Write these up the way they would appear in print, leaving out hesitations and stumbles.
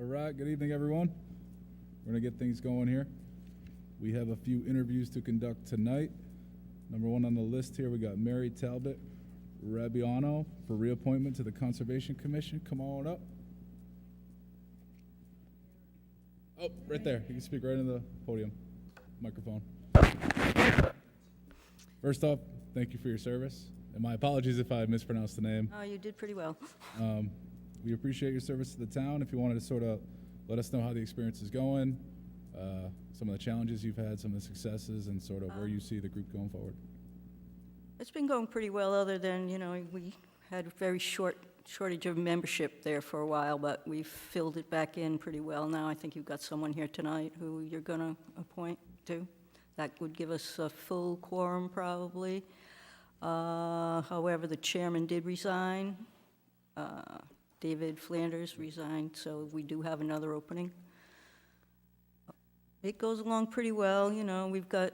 right, good evening, everyone. We're going to get things going here. We have a few interviews to conduct tonight. Number one on the list here, we got Mary Talbot Rabiano for reappointment to the Conservation Commission. Come on up. Oh, right there. You can speak right into the podium, microphone. First off, thank you for your service. And my apologies if I mispronounced the name. Oh, you did pretty well. We appreciate your service to the town. If you wanted to sort of let us know how the experience is going, some of the challenges you've had, some of the successes, and sort of where you see the group going forward. It's been going pretty well, other than, we had a very shortage of membership there for a while, but we've filled it back in pretty well now. I think you've got someone here tonight who you're going to appoint to. That would give us a full quorum, probably. However, the chairman did resign. David Flanders resigned, so we do have another opening. It goes along pretty well, we've got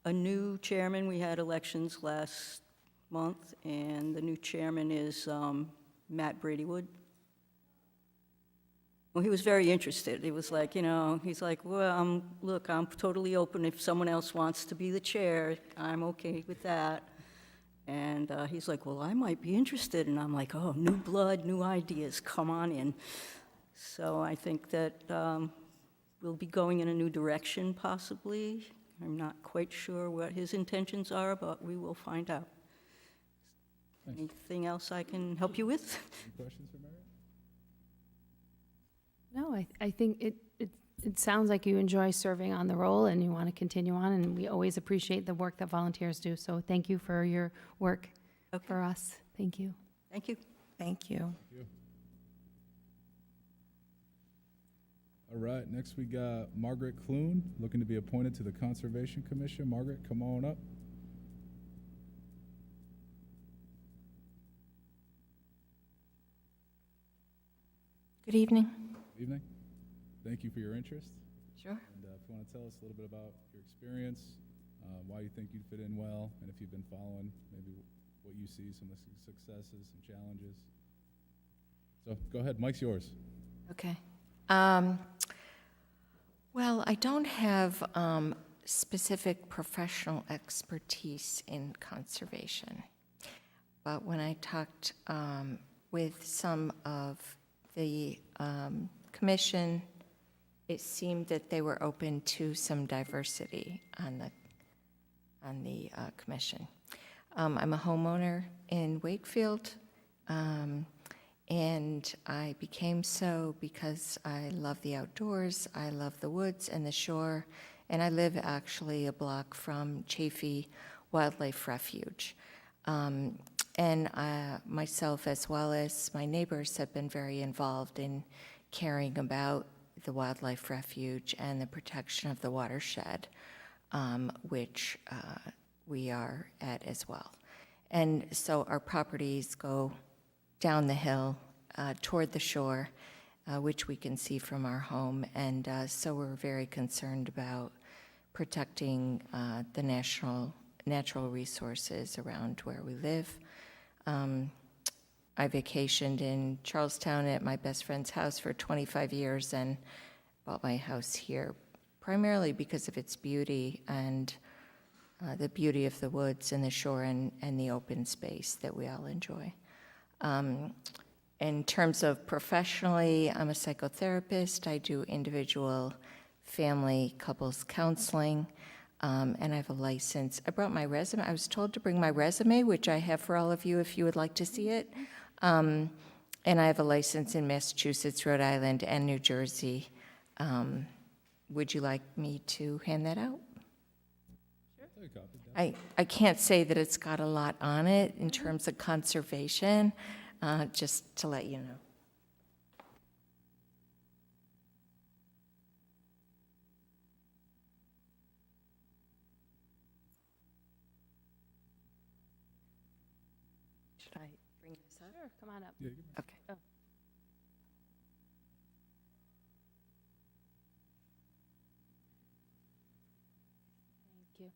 a new chairman. We had elections last month, and the new chairman is Matt Bradywood. Well, he was very interested. He was like, he's like, well, look, I'm totally open. If someone else wants to be the chair, I'm okay with that. And he's like, well, I might be interested. And I'm like, oh, new blood, new ideas, come on in. So I think that we'll be going in a new direction, possibly. I'm not quite sure what his intentions are, but we will find out. Thanks. Anything else I can help you with? Any questions for Mary? No, I think it sounds like you enjoy serving on the role and you want to continue on, and we always appreciate the work that volunteers do. So thank you for your work for us. Thank you. Thank you. Thank you. Thank you. All right, next we got Margaret Clune, looking to be appointed to the Conservation Commission. Margaret, come on up. Good evening. Good evening. Thank you for your interest. Sure. And if you want to tell us a little bit about your experience, why you think you'd fit in well, and if you've been following maybe what you see, some of the successes, some challenges. So go ahead, mic's yours. Okay. Well, I don't have specific professional expertise in conservation, but when I talked with some of the commission, it seemed that they were open to some diversity on the commission. I'm a homeowner in Wakefield, and I became so because I love the outdoors, I love the woods and the shore, and I live actually a block from Chaffee Wildlife Refuge. And myself, as well as my neighbors, have been very involved in caring about the wildlife refuge and the protection of the watershed, which we are at as well. And so our properties go down the hill toward the shore, which we can see from our home. And so we're very concerned about protecting the natural resources around where we live. I vacationed in Charlestown at my best friend's house for 25 years and bought my house here primarily because of its beauty and the beauty of the woods and the shore and the open space that we all enjoy. In terms of professionally, I'm a psychotherapist. I do individual, family, couples counseling. And I have a license. I brought my resume. I was told to bring my resume, which I have for all of you if you would like to see it. And I have a license in Massachusetts, Rhode Island, and New Jersey. Would you like me to hand that out? Sure. I can't say that it's got a lot on it in terms of conservation, just to let you know. Should I bring this up? Sure, come on up. Yeah, Okay. Oh. Thank you.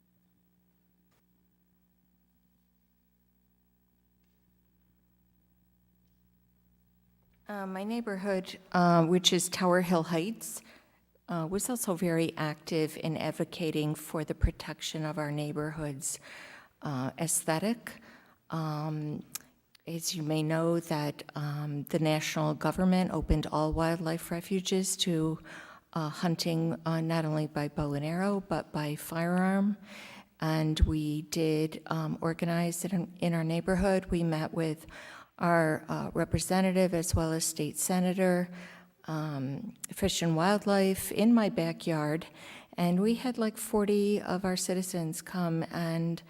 My neighborhood, which is Tower Hill Heights, was also very active in advocating for the protection of our neighborhood's aesthetic. As you may know, that the national government opened all wildlife refuges to hunting not only by bow and arrow, but by firearm. And we did organize it in our neighborhood. We met with our representative as well as state senator, Fish and Wildlife in my backyard. And we had like 40 of our citizens come and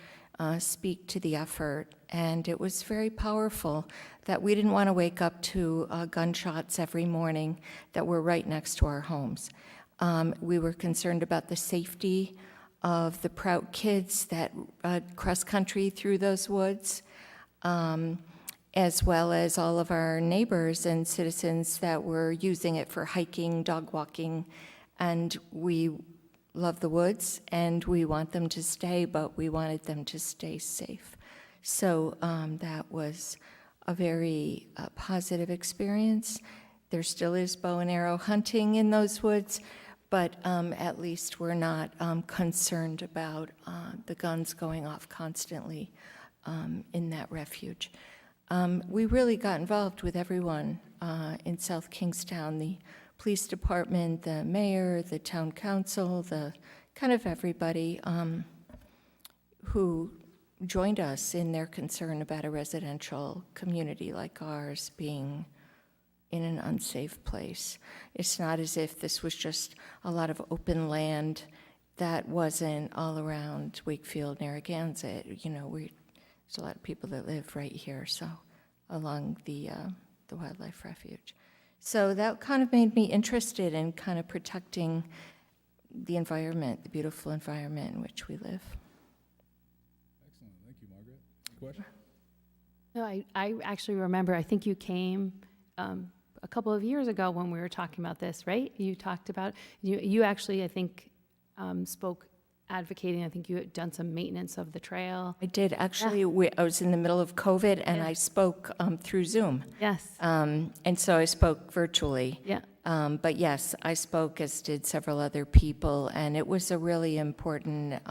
speak to the effort. And it was very powerful that we didn't want to wake up to gunshots every morning that were right next to our homes. We were concerned about the safety of the Prout kids that cross country through those woods, as well as all of our neighbors and citizens that were using it for hiking, dog walking. And we love the woods and we want them to stay, but we wanted them to stay safe. So that was a very positive experience. There still is bow and arrow hunting in those woods, but at least we're not concerned about the guns going off constantly in that refuge. We really got involved with everyone in South Kingstown, the police department, the mayor, the town council, the kind of everybody who joined us in their concern about a residential community like ours being in an unsafe place. It's not as if this was just a lot of open land that wasn't all around Wakefield, Narragansett. You know, there's a lot of people that live right here, so along the wildlife refuge. So that kind of made me interested in kind of protecting the environment, the beautiful environment in which we live. Excellent. Thank you, Margaret. Any question? No, I actually remember, I think you came a couple of years ago when we were talking about this, right? You talked about, you actually, I think, spoke advocating, I think you had done some maintenance of the trail. I did, actually. I was in the middle of COVID, and I spoke through Zoom. Yes. And so I spoke virtually. Yeah. But yes, I spoke, as did several other people, and it was a really important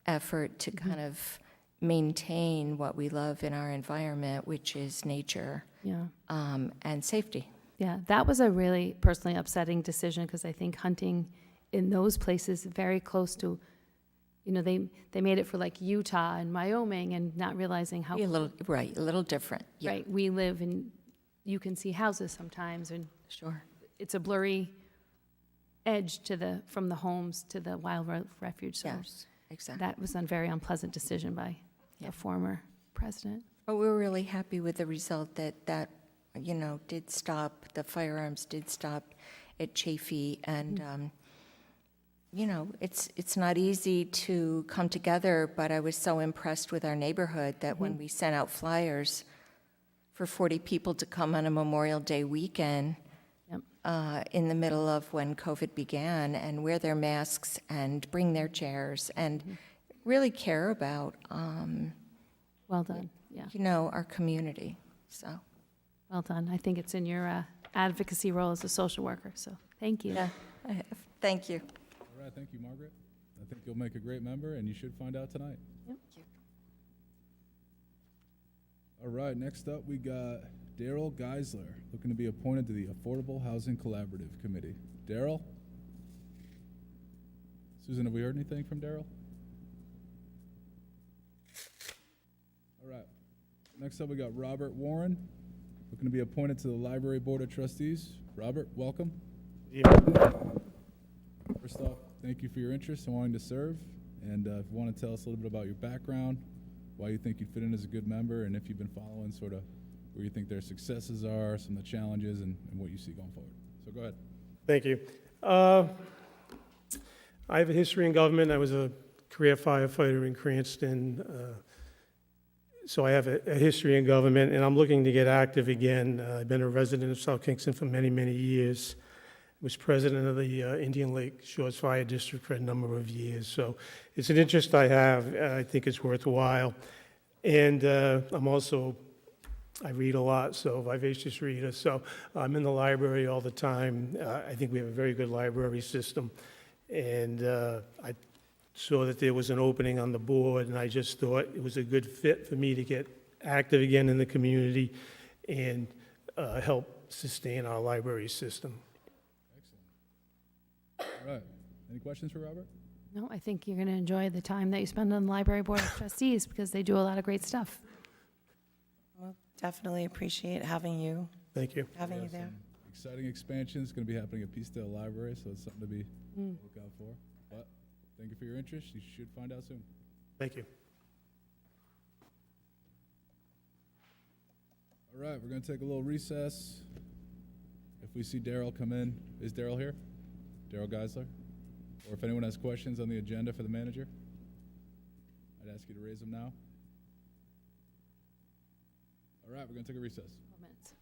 effort to kind of maintain what we love in our environment, which is nature Yeah. and safety. Yeah, that was a really personally upsetting decision because I think hunting in those places very close to, you know, they made it for like Utah and Wyoming and not realizing how, A little different. Yeah, right, we live in, you can see houses sometimes and sure. it's a blurry edge to from the homes to the wildlife refuge. So Yes, exactly. that was a very unpleasant decision by the former president. But we were really happy with the result that you know, did stop, the firearms did stop at Chafee, and you know, it's not easy to come together, but I was so impressed with our neighborhood that when we sent out flyers for 40 people to come on a Memorial Day weekend in the middle of when COVID began and wear their masks and bring their chairs and really care about, Well done, yeah, you know, our community, so. well done. I think it's in your advocacy role as a social worker, so thank you. Yeah, thank you. All right, thank you, Margaret. I think you'll make a great member, and you should find out tonight. Yep. All right, next up, we got Daryl Geisler, looking to be appointed to the Affordable Housing Collaborative Committee. Daryl? Susan, have we heard anything from Daryl? All right, next up, we got Robert Warren, looking to be appointed to the Library Board of Trustees. Robert, welcome. First off, thank you for your interest in wanting to serve, and if you want to tell us a little bit about your background, why you think you'd fit in as a good member, and if you've been following sort of where you think their successes are, some of the challenges, and what you see going forward. So go ahead. Thank you. I have a history in government. I was a career firefighter in Cranston. So I have a history in government, and I'm looking to get active again. I've been a resident of South Kingston for many, many years. Was president of the Indian Lake Shores Fire District for a number of years. So it's an interest I have. I think it's worthwhile. And I'm also I read a lot, so vivacious reader. So I'm in the library all the time. I think we have a very good library system. And I saw that there was an opening on the board, and I just thought it was a good fit for me to get active again in the community and help sustain our library system. Excellent. All right. Any questions for Robert? No, I think you're going to enjoy the time that you spend on the Library Board of Trustees because they do a lot of great stuff. Well, definitely appreciate having you Thank you. there. Some exciting expansions going to be happening at Peacedale Library, so it's something to be look out for. But thank you for your interest. You should find out soon. Thank you. All right, we're going to take a little recess. If we see Daryl come in, is Daryl here? Daryl Geisler? Or if anyone has questions on the agenda for the manager, I'd ask you to raise them now. All right, we're going to take a recess. 12 minutes.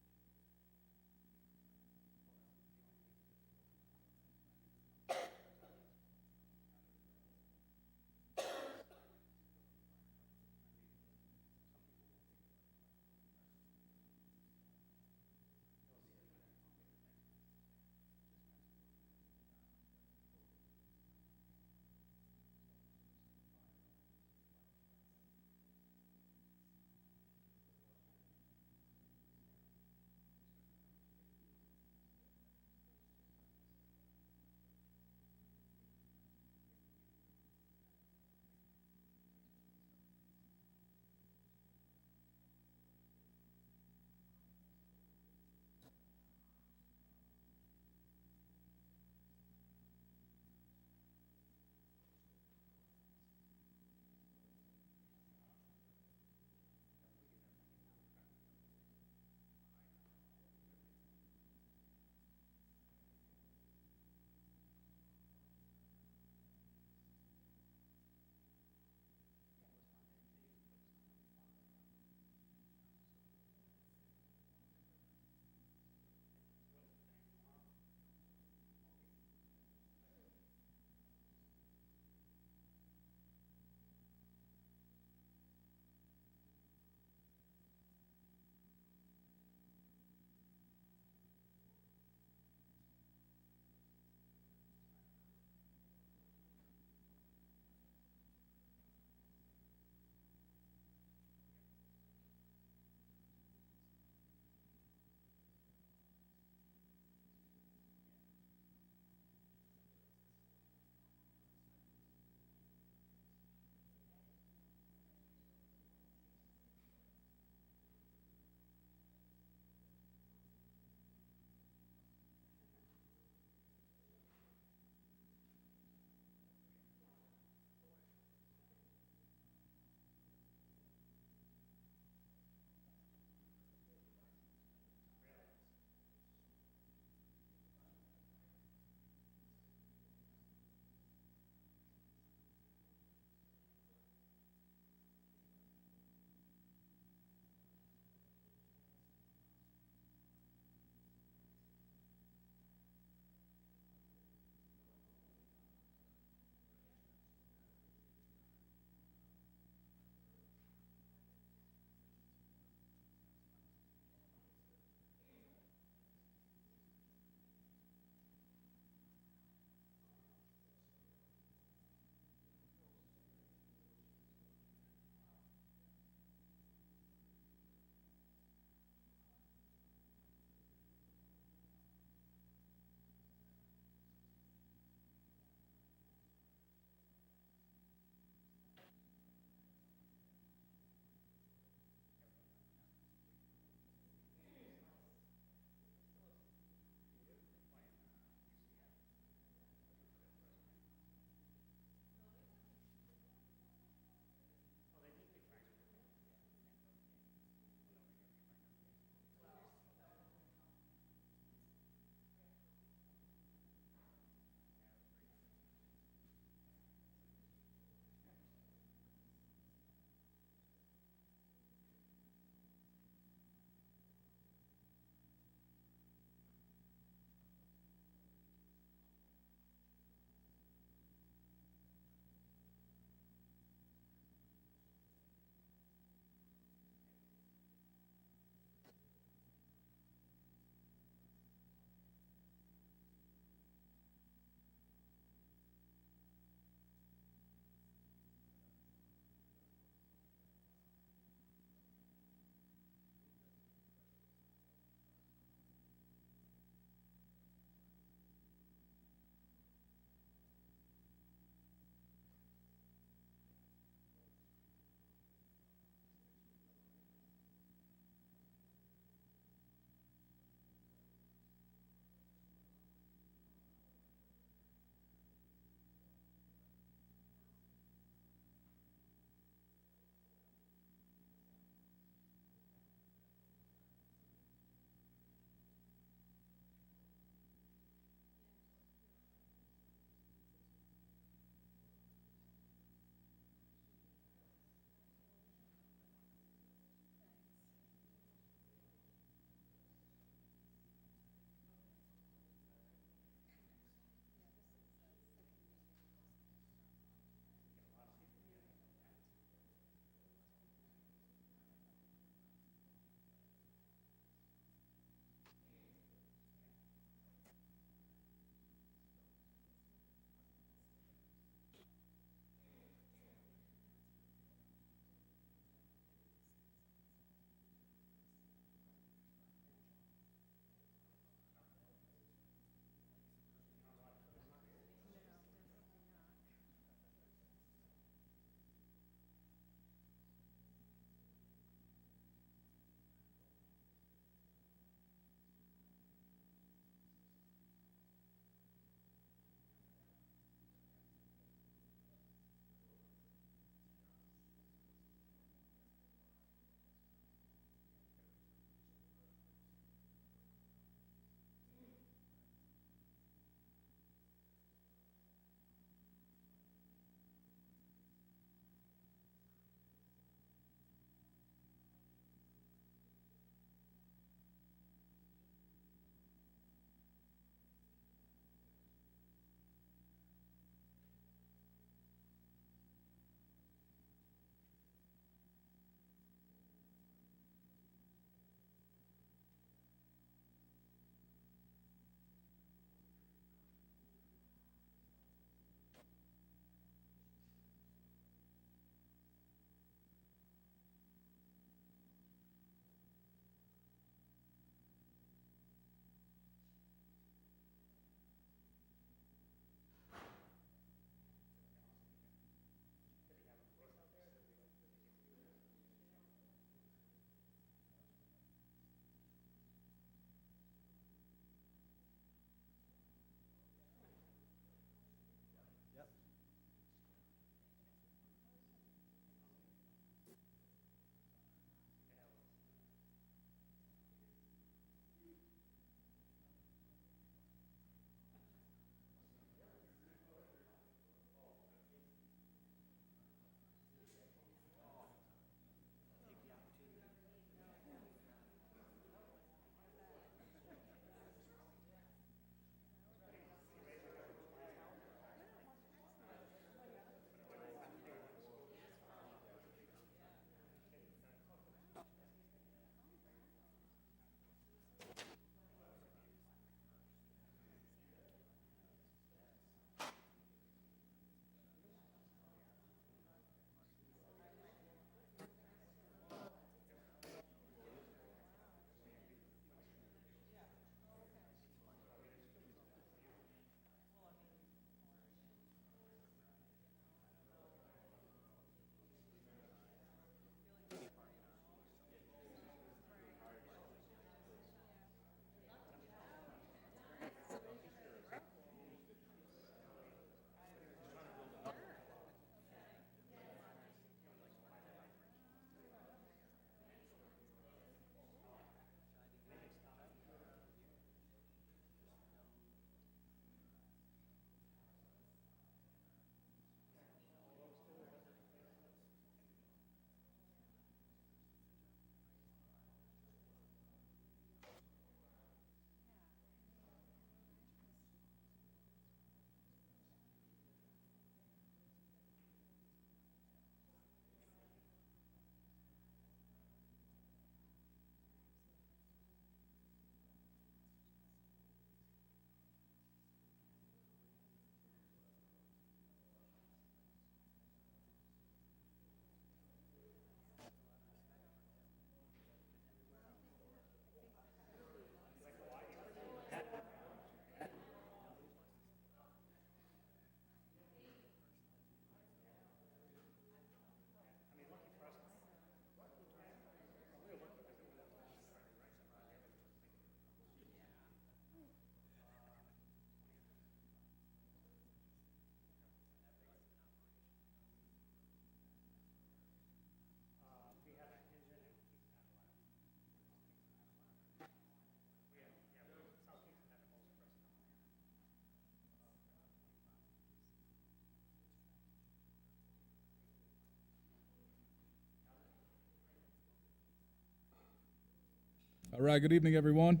All right, good evening, everyone.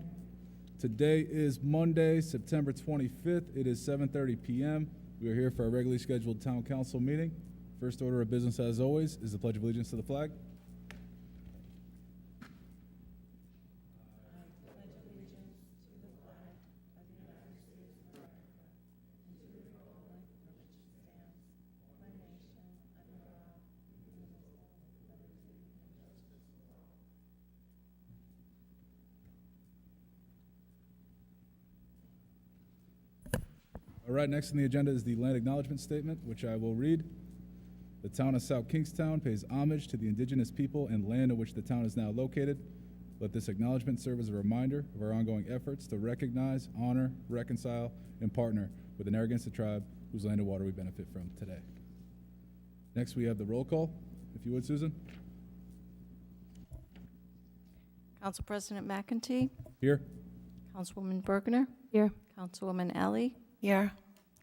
Today is Monday, September 25th. It is 7:30 p.m. We are here for our regularly scheduled town council meeting. First order of business, as always, is the Pledge of Allegiance to the flag. All right, next on the agenda is the land acknowledgement statement, which I will read. The town of South Kingstown pays homage to the indigenous people and land on which the town is now located. Let this acknowledgement serve as a reminder of our ongoing efforts to recognize, honor, reconcile, and partner with the Narragansett tribe whose land and water we benefit from today. Next, we have the roll call. If you would, Susan. Council President McEntee, Here. Councilwoman Bergner, Here. Councilwoman Alley. Here.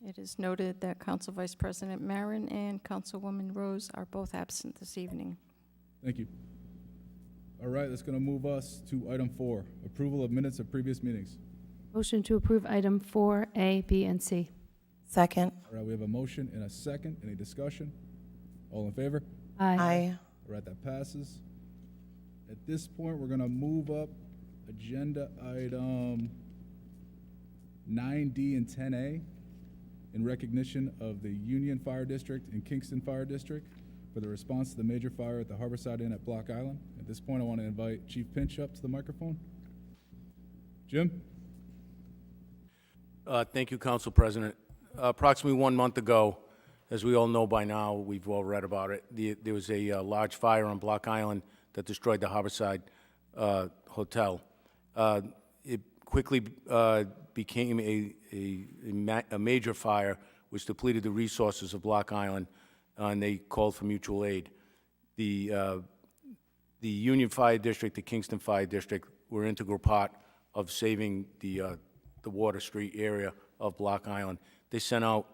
It is noted that Council Vice President Marin and Councilwoman Rose are both absent this evening. Thank you. All right, that's going to move us to item 4, approval of minutes of previous meetings. Motion to approve item 4A, B, and C. Second. All right, we have a motion and a second. Any discussion? All in favor? Aye. All right, that passes. At this point, we're going to move up agenda item 9D and 10A in recognition of the Union Fire District and Kingston Fire District for the response to the major fire at the Harborside Inn at Block Island. At this point, I want to invite Chief Pinch up to the microphone. Jim? Thank you, Council President. Approximately 1 month ago, as we all know by now, we've all read about it, there was a large fire on Block Island that destroyed the Harborside Hotel. It quickly became a major fire which depleted the resources of Block Island, and they called for mutual aid. The Union Fire District, the Kingston Fire District were an integral part of saving the Water Street area of Block Island. They sent out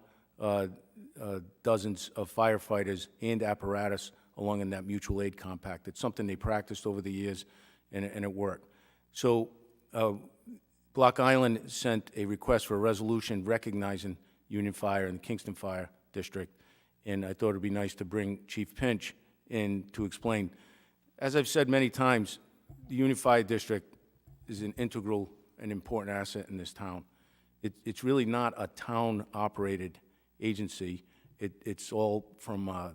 dozens of firefighters and apparatus along in that mutual aid compact. It's something they practiced over the years, and it worked. So Block Island sent a request for a resolution recognizing Union Fire and the Kingston Fire District, and I thought it'd be nice to bring Chief Pinch in to explain. As I've said many times, the Union Fire District is an integral and important asset in this town. It's really not a town-operated agency. It's all from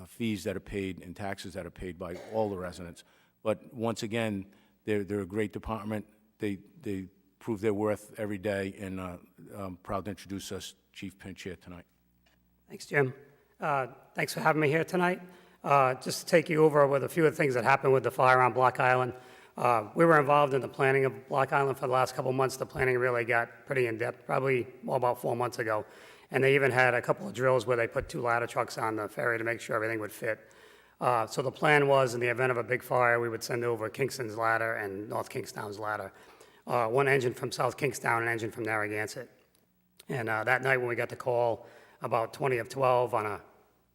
fees that are paid and taxes that are paid by all the residents. But once again, they're a great department. They prove their worth every day, and I'm proud to introduce us Chief Pinch here tonight. Thanks, Jim. Thanks for having me here tonight. Just to take you over with a few of the things that happened with the fire on Block Island. We were involved in the planning of Block Island for the last couple of months. The planning really got pretty in-depth, probably about 4 months ago. And they even had a couple of drills where they put 2 ladder trucks on the ferry to make sure everything would fit. So the plan was, in the event of a big fire, we would send over Kingston's ladder and North Kingstown's ladder. 1 engine from South Kingstown, an engine from Narragansett. And that night when we got the call, about 20 of 12 on a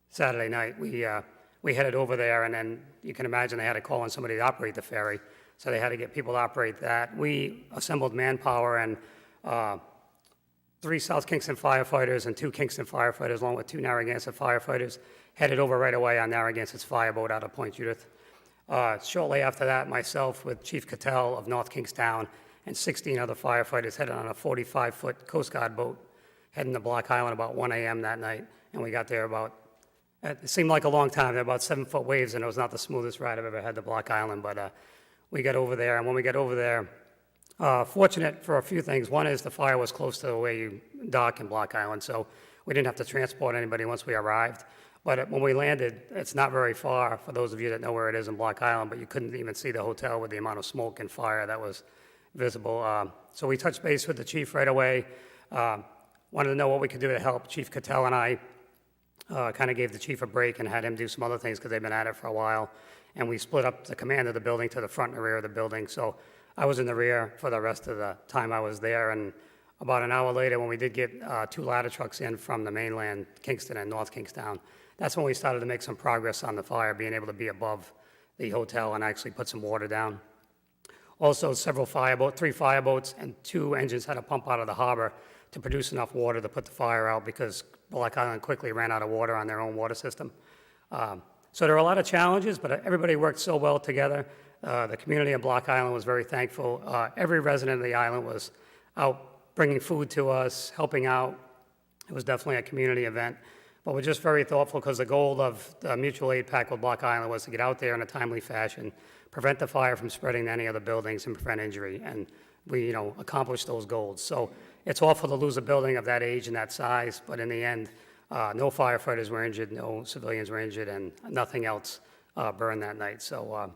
Saturday night, we headed over there, and then you can imagine they had to call on somebody to operate the ferry, so they had to get people to operate that. We assembled manpower, and 3 South Kingston firefighters and 2 Kingston firefighters, along with 2 Narragansett firefighters, headed over right away on Narragansett's fireboat out of Point Judith. Shortly after that, myself with Chief Cattell of North Kingstown and 16 other firefighters headed on a 45-foot Coast Guard boat heading to Block Island about 1 a.m. that night, and we got there it seemed like a long time. There were about 7-foot waves, and it was not the smoothest ride I've ever had to Block Island, but we got over there, and when we got over there, fortunate for a few things. One is the fire was close to where you dock in Block Island, so we didn't have to transport anybody once we arrived. But when we landed, it's not very far, for those of you that know where it is in Block Island, but you couldn't even see the hotel with the amount of smoke and fire that was visible. So we touched base with the chief right away, wanted to know what we could do to help. Chief Cattell and I kind of gave the chief a break and had him do some other things because they've been at it for a while. And we split up the command of the building to the front and the rear of the building. So I was in the rear for the rest of the time I was there. And about an hour later, when we did get 2 ladder trucks in from the mainland, Kingston and North Kingstown, that's when we started to make some progress on the fire, being able to be above the hotel and actually put some water down. Also, three fireboats and 2 engines had to pump out of the harbor to produce enough water to put the fire out because Block Island quickly ran out of water on their own water system. So there were a lot of challenges, but everybody worked so well together. The community of Block Island was very thankful. Every resident of the island was out bringing food to us, helping out. It was definitely a community event. But we're just very thoughtful because the goal of the mutual aid pact with Block Island was to get out there in a timely fashion, prevent the fire from spreading to any other buildings and prevent injury. And we, accomplished those goals. So it's awful to lose a building of that age and that size, but in the end, no firefighters were injured, no civilians were injured, and nothing else burned that night. So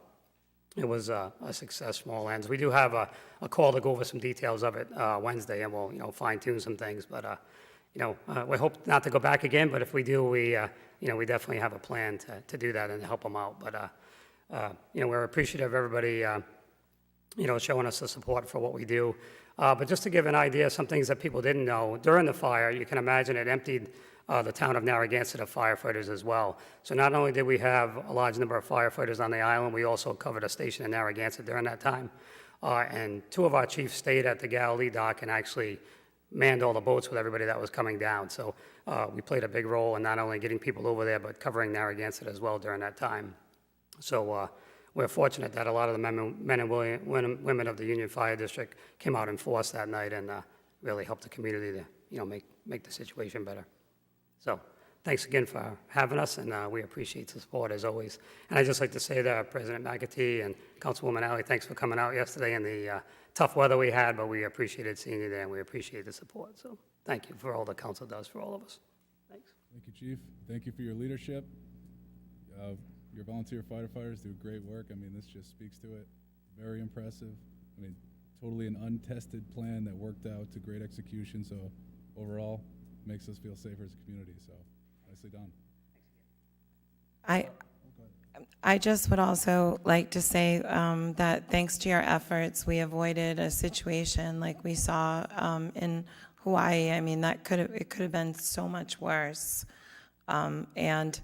it was a success from all ends. We do have a call to go over some details of it Wednesday, and we'll fine tune some things. But we hope not to go back again. But if we do, we definitely have a plan to do that and help them out. But we're appreciative of everybody showing us the support for what we do. But just to give an idea, some things that people didn't know during the fire, you can imagine it emptied the town of Narragansett of firefighters as well. So not only did we have a large number of firefighters on the island, we also covered a station in Narragansett during that time. And 2 of our chiefs stayed at the Galilee dock and actually manned all the boats with everybody that was coming down. So we played a big role in not only getting people over there, but covering Narragansett as well during that time. So we're fortunate that a lot of the men and women of the Union Fire District came out in force that night and really helped the community to make the situation better. So thanks again for having us, and we appreciate the support as always. And I'd just like to say that President McAtee and Councilwoman Alley, thanks for coming out yesterday in the tough weather we had, but we appreciated seeing you there, and we appreciate the support. So thank you for all the council does for all of us. Thanks. Thank you, Chief. Thank you for your leadership. Your volunteer firefighters do great work. I mean, this just speaks to it. Very impressive. I mean, totally an untested plan that worked out to great execution. So overall, makes us feel safer as a community. So nicely done. I just would also like to say that thanks to your efforts, we avoided a situation like we saw in Hawaii. I mean, it could have been so much worse. And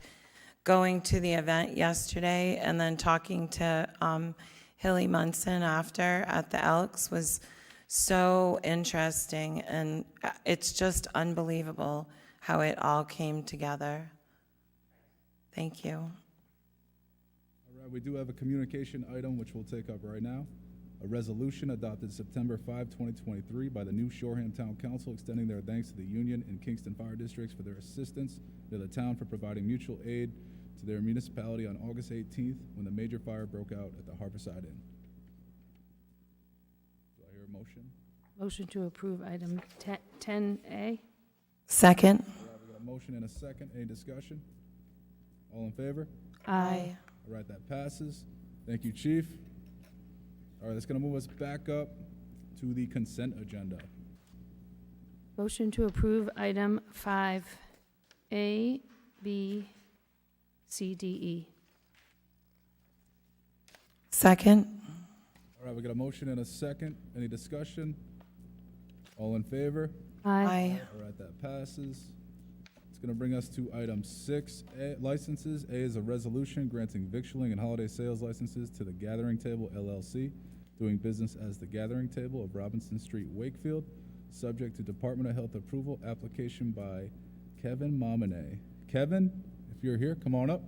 going to the event yesterday and then talking to Hilly Munson after at the Elks was so interesting, and it's just unbelievable how it all came together. Thank you. All right, we do have a communication item which we'll take up right now. A resolution adopted September 5, 2023 by the new Shoreham Town Council extending their thanks to the Union and Kingston Fire Districts for their assistance to the town for providing mutual aid to their municipality on August 18th when the major fire broke out at the Harborside Inn. Do I hear a motion? Motion to approve item 10A. Second. All right, we got a motion and a second. Any discussion? All in favor? Aye. All right, that passes. Thank you, Chief. All right, that's going to move us back up to the consent agenda. Motion to approve item 5A, B, C, D, E. Second. All right, we got a motion and a second. Any discussion? All in favor? Aye. All right, that passes. It's going to bring us to item 6, licenses. A is a resolution granting victualling and holiday sales licenses to the Gathering Table LLC, doing business as the Gathering Table of Robinson Street, Wakefield, subject to Department of Health approval, application by Kevin Momine. Kevin, if you're here, come on up.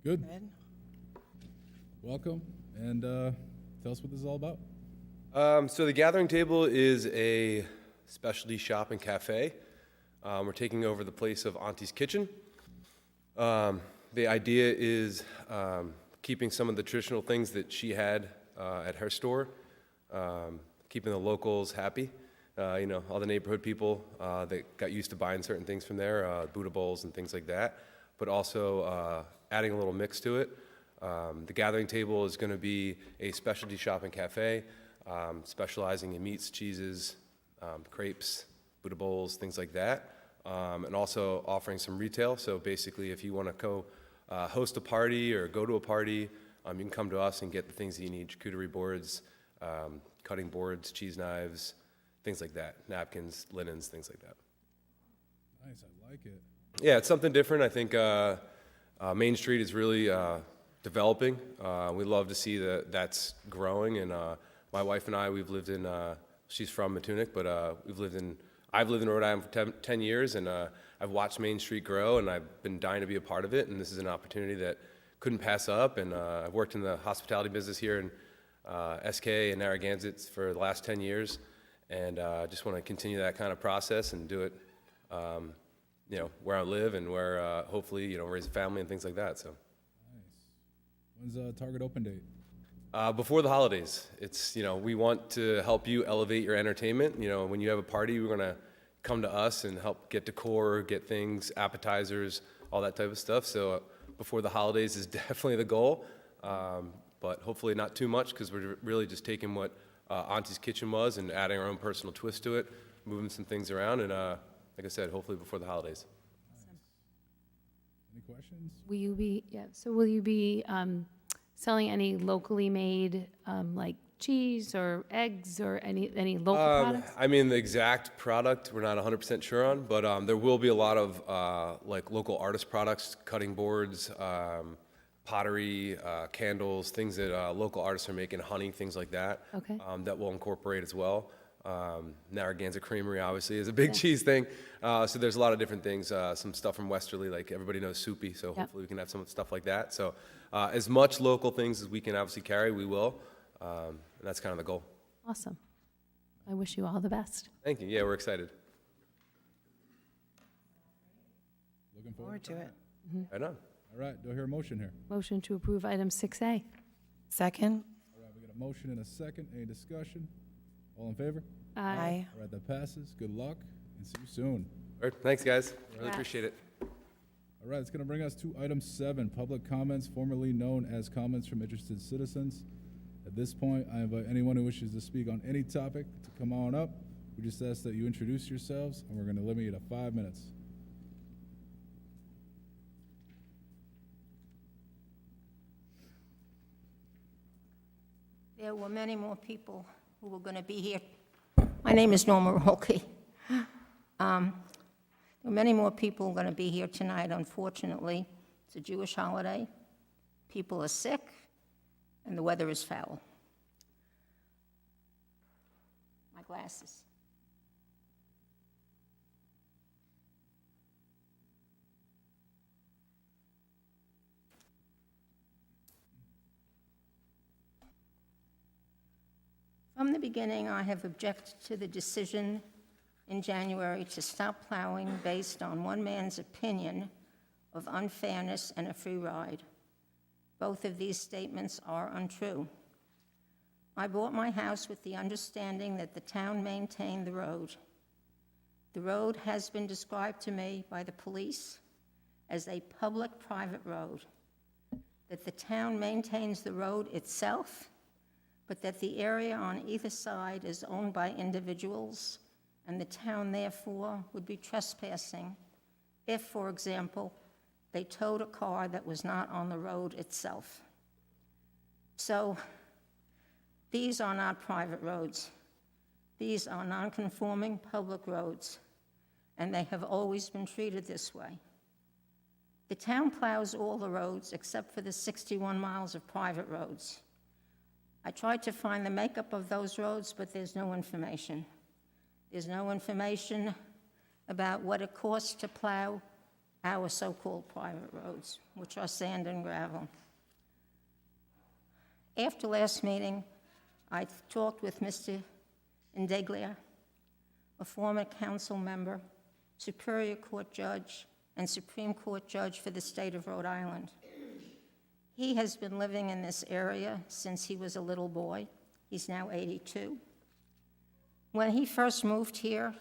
Good. Welcome, and tell us what this is all about. So the Gathering Table is a specialty shop and cafe. We're taking over the place of Auntie's Kitchen. The idea is keeping some of the traditional things that she had at her store, keeping the locals happy. All the neighborhood people that got used to buying certain things from there, Buddha bowls and things like that, but also adding a little mix to it. The Gathering Table is going to be a specialty shop and cafe, specializing in meats, cheeses, crepes, Buddha bowls, things like that, and also offering some retail. So basically, if you want to go host a party or go to a party, you can come to us and get the things that you need: charcuterie boards, cutting boards, cheese knives, things like that, napkins, linens, things like that. Nice, I like it. Yeah, it's something different. I think Main Street is really developing. We love to see that that's growing. And my wife and I, we've lived in, she's from Matunic, but I've lived in Rhode Island for 10 years, and I've watched Main Street grow, and I've been dying to be a part of it. And this is an opportunity that couldn't pass up. And I've worked in the hospitality business here in SK and Narragansett for the last 10 years, and I just want to continue that kind of process and do it, where I live and where hopefully, raise a family and things like that. So When's Target open date? before the holidays, it's we want to help you elevate your entertainment. When you have a party, we're gonna come to us and help get decor, get things, appetizers, all that type of stuff. So before the holidays is definitely the goal. But hopefully not too much, because we're really just taking what Auntie's Kitchen was and adding our own personal twist to it, moving some things around, and like I said, hopefully before the holidays. Any questions? Will you be selling any locally made, like cheese or eggs or any local products? I mean, the exact product we're not 100% sure on, but there will be a lot of like local artist products, cutting boards, pottery, candles, things that local artists are making, honey, things like that. Okay. That we'll incorporate as well. Narragansett Creamery obviously is a big cheese thing. So there's a lot of different things. Some stuff from Westerly, like everybody knows Soupy, so hopefully we can have some stuff like that. So as much local things as we can obviously carry, we will. And that's kind of the goal. Awesome. I wish you all the best. Thank you. Yeah, we're excited. Looking forward. Forward to it. Right on. All right, do I hear a motion here? Motion to approve item 6A. Second? All right, we got a motion and a second. Any discussion? All in favor? Aye. All right, that passes. Good luck, and see you soon. All right, thanks, guys. Really appreciate it. All right, it's going to bring us to item 7, public comments, formerly known as comments from interested citizens. At this point, I invite anyone who wishes to speak on any topic to come on up. We just ask that you introduce yourselves, and we're going to limit you to 5 minutes. There were many more people who were going to be here. My name is Norma Rolke. There were many more people going to be here tonight, unfortunately. It's a Jewish holiday. People are sick, and the weather is foul. My glasses. From the beginning, I have objected to the decision in January to stop plowing based on one man's opinion of unfairness and a free ride. Both of these statements are untrue. I bought my house with the understanding that the town maintained the road. The road has been described to me by the police as a public-private road, that the town maintains the road itself, but that the area on either side is owned by individuals, and the town therefore would be trespassing if, for example, they towed a car that was not on the road itself. So these are not private roads. These are non-conforming public roads, and they have always been treated this way. The town plows all the roads except for the 61 miles of private roads. I tried to find the makeup of those roads, but there's no information. There's no information about what it costs to plow our so-called private roads, which are sand and gravel. After last meeting, I talked with Mr. Indeglia, a former council member, Superior Court judge, and Supreme Court judge for the state of Rhode Island. He has been living in this area since he was a little boy. He's now 82. When he first moved here,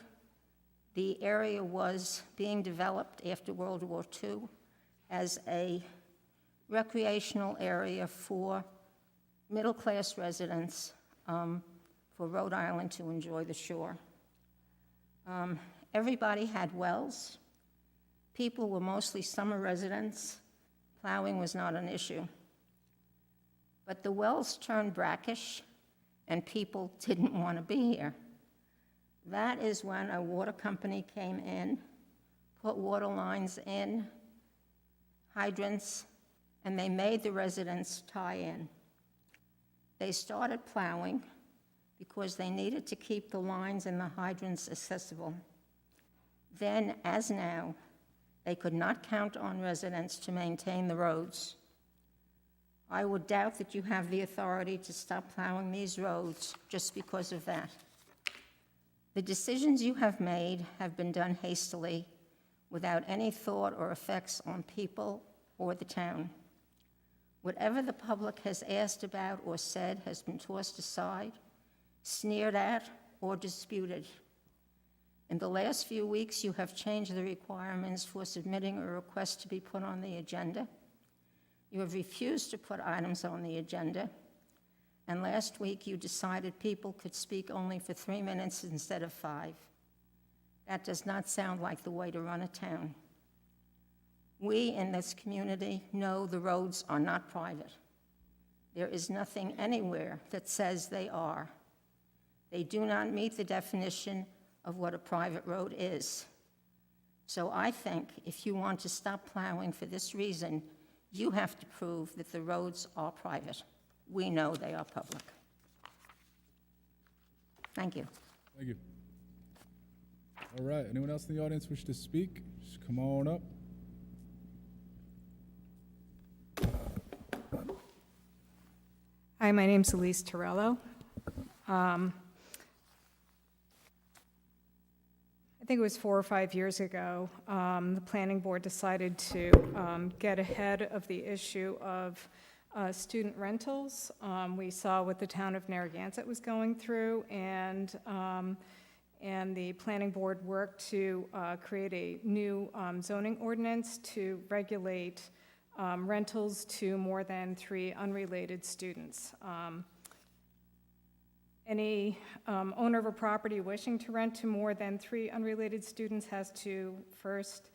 the area was being developed after World War II as a recreational area for middle-class residents for Rhode Island to enjoy the shore. Everybody had wells. People were mostly summer residents. Plowing was not an issue. But the wells turned brackish, and people didn't want to be here. That is when a water company came in, put water lines in, hydrants, and they made the residents tie in. They started plowing because they needed to keep the lines and the hydrants accessible. Then, as now, they could not count on residents to maintain the roads. I would doubt that you have the authority to stop plowing these roads just because of that. The decisions you have made have been done hastily, without any thought or effects on people or the town. Whatever the public has asked about or said has been tossed aside, sneered at, or disputed. In the last few weeks, you have changed the requirements for submitting a request to be put on the agenda. You have refused to put items on the agenda. And last week, you decided people could speak only for 3 minutes instead of 5. That does not sound like the way to run a town. We in this community know the roads are not private. There is nothing anywhere that says they are. They do not meet the definition of what a private road is. So I think if you want to stop plowing for this reason, you have to prove that the roads are private. We know they are public. Thank you. Thank you. All right, anyone else in the audience wish to speak? Just come on up. Hi, my name's Elise Torello. I think it was 4 or 5 years ago, the planning board decided to get ahead of the issue of student rentals. We saw what the town of Narragansett was going through, and the planning board worked to create a new zoning ordinance to regulate rentals to more than 3 unrelated students. Any owner of a property wishing to rent to more than 3 unrelated students has to first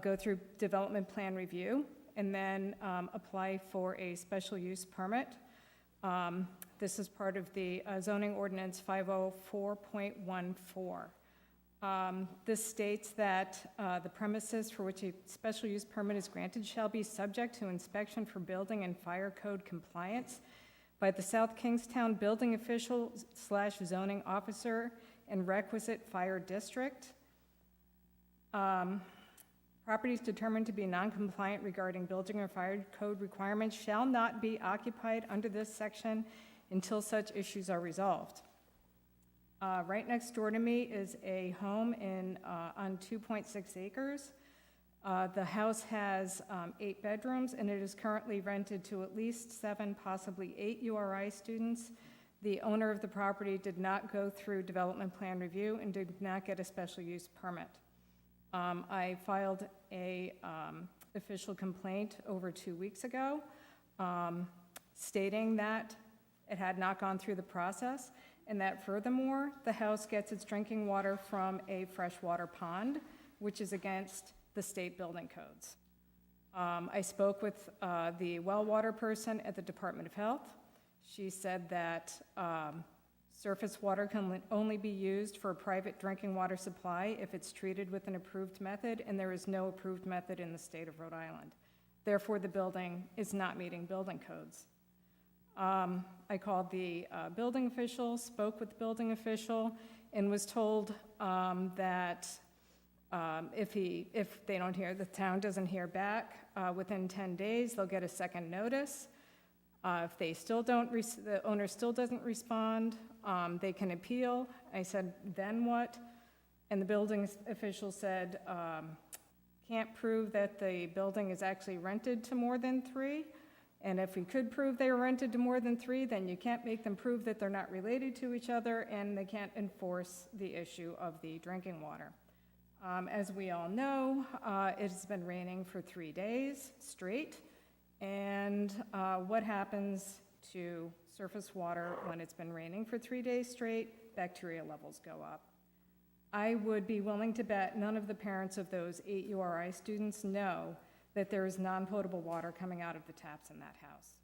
go through development plan review and then apply for a special use permit. This is part of the zoning ordinance 504.14. This states that the premises for which a special use permit is granted shall be subject to inspection for building and fire code compliance by the South Kingstown building official / zoning officer and requisite fire district. Properties determined to be non-compliant regarding building or fire code requirements shall not be occupied under this section until such issues are resolved. Right next door to me is a home on 2.6 acres. The house has 8 bedrooms, and it is currently rented to at least 7, possibly 8 URI students. The owner of the property did not go through development plan review and did not get a special use permit. I filed a official complaint over 2 weeks ago, stating that it had not gone through the process, and that furthermore, the house gets its drinking water from a freshwater pond, which is against the state building codes. I spoke with the well water person at the Department of Health. She said that surface water can only be used for a private drinking water supply if it's treated with an approved method, and there is no approved method in the state of Rhode Island. Therefore, the building is not meeting building codes. I called the building official, spoke with the building official, and was told that if they don't hear, the town doesn't hear back within 10 days, they'll get a second notice. If they still don't, the owner still doesn't respond, they can appeal. I said, then what? And the building official said, can't prove that the building is actually rented to more than 3. And if we could prove they were rented to more than 3, then you can't make them prove that they're not related to each other, and they can't enforce the issue of the drinking water. As we all know, it has been raining for 3 days straight, and what happens to surface water when it's been raining for 3 days straight? Bacteria levels go up. I would be willing to bet none of the parents of those 8 URI students know that there is non-potable water coming out of the taps in that house.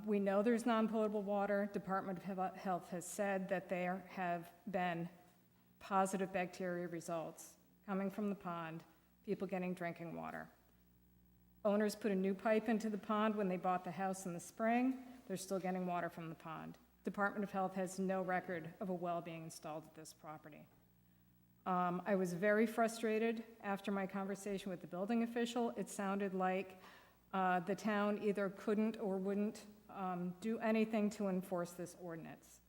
We know there's non-potable water. Department of Health has said that there have been positive bacteria results coming from the pond, people getting drinking water. Owners put a new pipe into the pond when they bought the house in the spring. They're still getting water from the pond. Department of Health has no record of a well being installed at this property. I was very frustrated after my conversation with the building official. It sounded like the town either couldn't or wouldn't do anything to enforce this ordinance.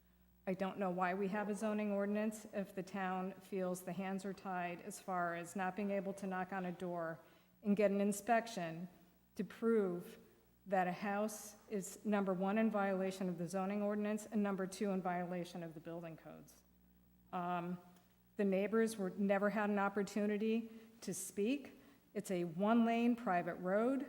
I don't know why we have a zoning ordinance if the town feels the hands are tied as far as not being able to knock on a door and get an inspection to prove that a house is, number one, in violation of the zoning ordinance, and number two, in violation of the building codes. The neighbors never had an opportunity to speak. It's a one-lane private road.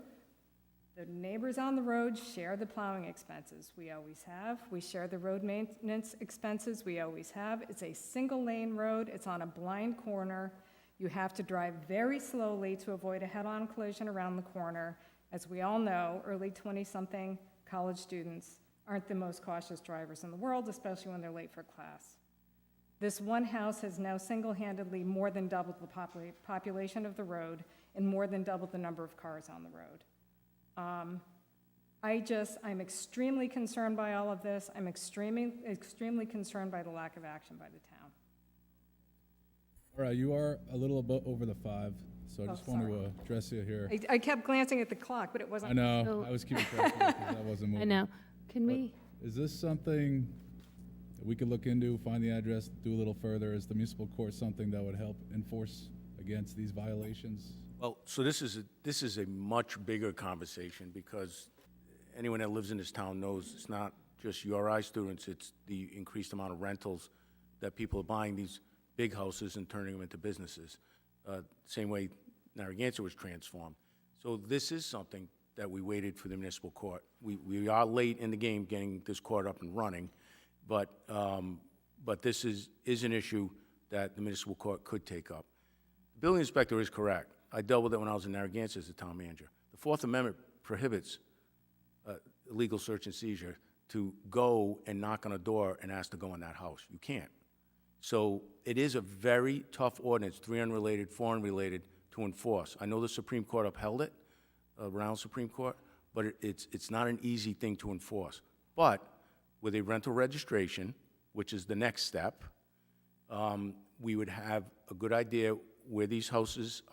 The neighbors on the road share the plowing expenses. We always have. We share the road maintenance expenses. We always have. It's a single-lane road. It's on a blind corner. You have to drive very slowly to avoid a head-on collision around the corner. As we all know, early 20-something college students aren't the most cautious drivers in the world, especially when they're late for class. This one house has now single-handedly more than doubled the population of the road and more than doubled the number of cars on the road. I'm extremely concerned by all of this. I'm extremely concerned by the lack of action by the town. All right, you are a little bit over the 5, so I Oh, just want sorry. to address you here. I kept glancing at the clock, but it wasn't. I know, So- I was keeping track of it because I wasn't moving. I know. Can we, Is this something that we could look into, find the address, do a little further? Is the municipal court something that would help enforce against these violations? Well, so this is a much bigger conversation because anyone that lives in this town knows it's not just URI students, it's the increased amount of rentals that people are buying these big houses and turning them into businesses. Same way Narragansett was transformed. So this is something that we waited for the municipal court. We are late in the game getting this court up and running, but this is an issue that the municipal court could take up. The building inspector is correct. I dealt with it when I was in Narragansett as a town manager. The Fourth Amendment prohibits illegal search and seizure to go and knock on a door and ask to go in that house. You can't. So it is a very tough ordinance, 3 unrelated, 4 unrelated, to enforce. I know the Supreme Court upheld it, Rhode Supreme Court, but it's not an easy thing to enforce. But with a rental registration, which is the next step, we would have a good idea where these houses,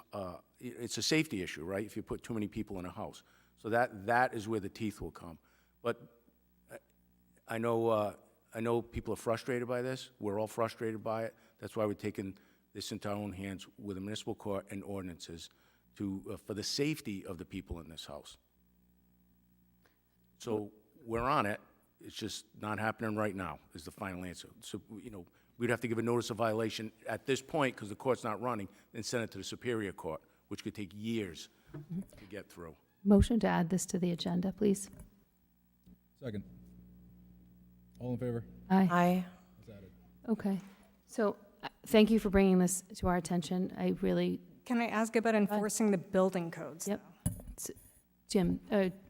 it's a safety issue, right, if you put too many people in a house. So that is where the teeth will come. But I know people are frustrated by this. We're all frustrated by it. That's why we're taking this into our own hands with the municipal court and ordinances for the safety of the people in this house. So we're on it. It's just not happening right now is the final answer. So, we'd have to give a notice of violation at this point because the court's not running, then send it to the Superior Court, which could take years to get through. motion to add this to the agenda, please? Second. All in favor? Aye. Aye. It's added. Okay. So, thank you for bringing this to our attention. I really, Can I ask about enforcing the building codes? Yep. though? Jim,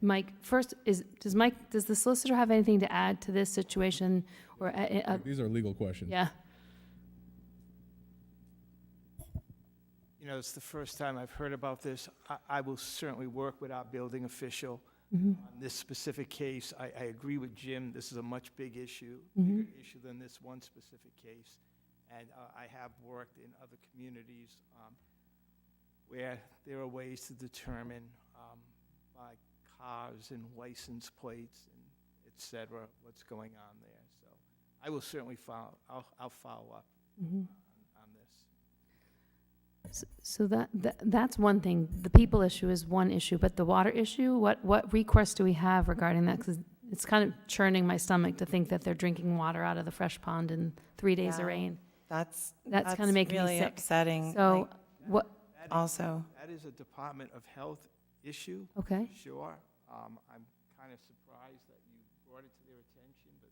Mike, first, does the solicitor have anything to add to this situation? Or, These are legal questions. yeah, It's the first time I've heard about this. I will certainly work with our building official Mm-hmm. on this specific case. I agree with Jim, this is a much bigger issue than this one specific case. And I have worked in other communities where there are ways to determine by cars and license plates and et cetera what's going on there. So I will certainly I'll follow up on this. so that's one thing. The people issue is one issue, but the water issue, what recourse do we have regarding that? Because it's kind of churning my stomach to think that they're drinking water out of the fresh pond in 3 days of Yeah. rain. That's kinda making me really sick. upsetting. So, like, what, also, That is a Department of Health issue. okay, Sure. I'm kind of surprised that you brought it to their attention, but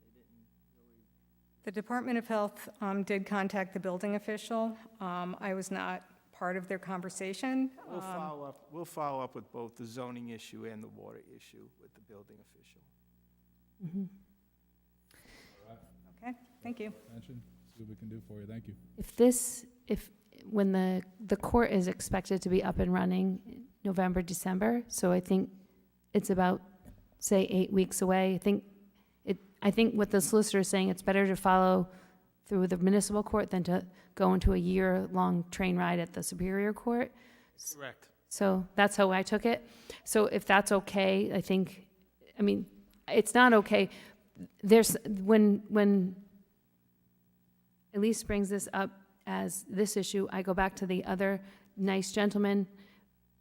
they didn't really. The Department of Health did contact the building official. I was not part of their conversation. We'll follow up with both the zoning issue and the water issue with the building official. Okay, thank you. Mention? See what we can do for you. Thank you. When the court is expected to be up and running November, December, so I think it's about, say, 8 weeks away. I think what the solicitor is saying, it's better to follow through the municipal court than to go into a year-long train ride at the Superior Court. Correct. So that's how I took it. So if that's okay, I mean, it's not okay. When Elise brings this up as this issue, I go back to the other nice gentleman,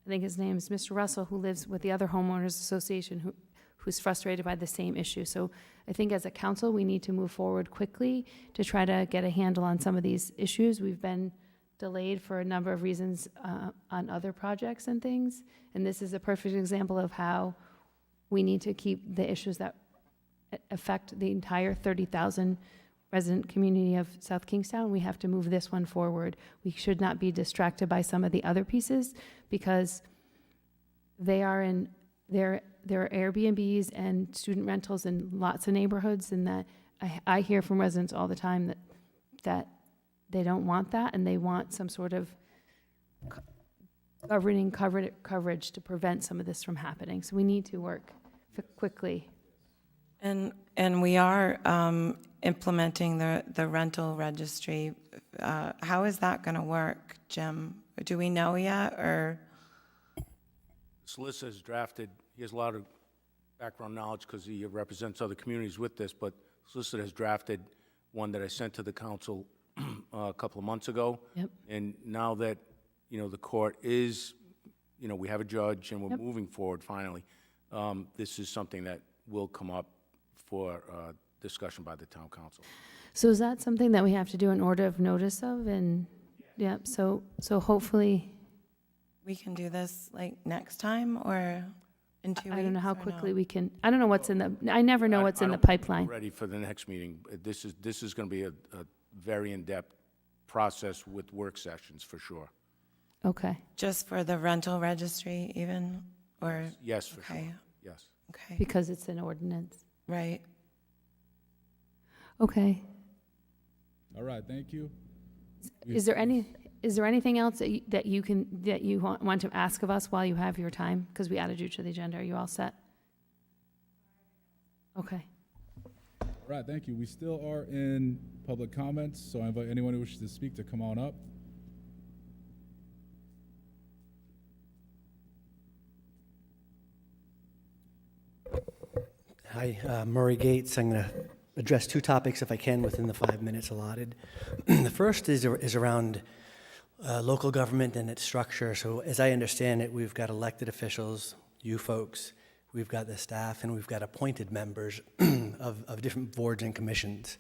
I think his name is Mr. Russell, who lives with the other homeowners association who's frustrated by the same issue. So I think as a council, we need to move forward quickly to try to get a handle on some of these issues. We've been delayed for a number of reasons on other projects and things, and this is a perfect example of how we need to keep the issues that affect the entire 30,000 resident community of South Kingstown. We have to move this one forward. We should not be distracted by some of the other pieces because there are Airbnbs and student rentals in lots of neighborhoods, and that I hear from residents all the time that they don't want that, and they want some sort of governing coverage to prevent some of this from happening. So we need to work quickly. And we are implementing the rental registry. How is that going to work, Jim? Do we know yet, or? Solicitor has drafted, he has a lot of background knowledge because he represents other communities with this, but solicitor has drafted one that I sent to the council a couple of months ago. Yep. And now that, the court is, we have a judge and we're Yep. moving forward finally, this is something that will come up for discussion by the town council. So is that something that we have to do an order of notice of? And, yeah, so hopefully, We can do this like next time or in 2 weeks? I don't know how or quickly no? we can, I don't know what's I never know what's in the I don't think we're pipeline. ready for the next meeting. This is going to be a very in-depth process with work sessions for sure. Okay, Just for the rental registry even, or? Yes, for sure. Okay, Yes. okay, because it's an ordinance. right. Okay. All right, thank you. Is there anything else that you want to ask of us while you have your time? Because we added you to the agenda. Are you all set? Okay. All right, thank you. We still are in public comments, so I invite anyone who wishes to speak to come on up. Hi, Murray Gates. I'm going to address two topics, if I can, within the 5 minutes allotted. The first is around local government and its structure. So as I understand it, we've got elected officials, you folks, we've got the staff, and we've got appointed members of different boards and commissions.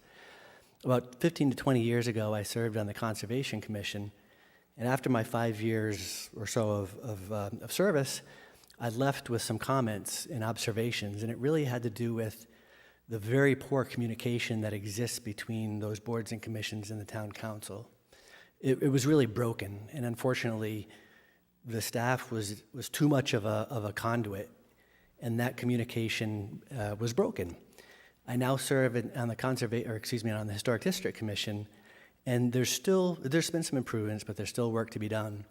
About 15 to 20 years ago, I served on the Conservation Commission, and after my 5 years or so of service, I left with some comments and observations, and it really had to do with the very poor communication that exists between those boards and commissions and the town council. It was really broken, and unfortunately, the staff was too much of a conduit, and that communication was broken. I now serve on the Historic District Commission, and there's been some improvements, but there's still work to be done.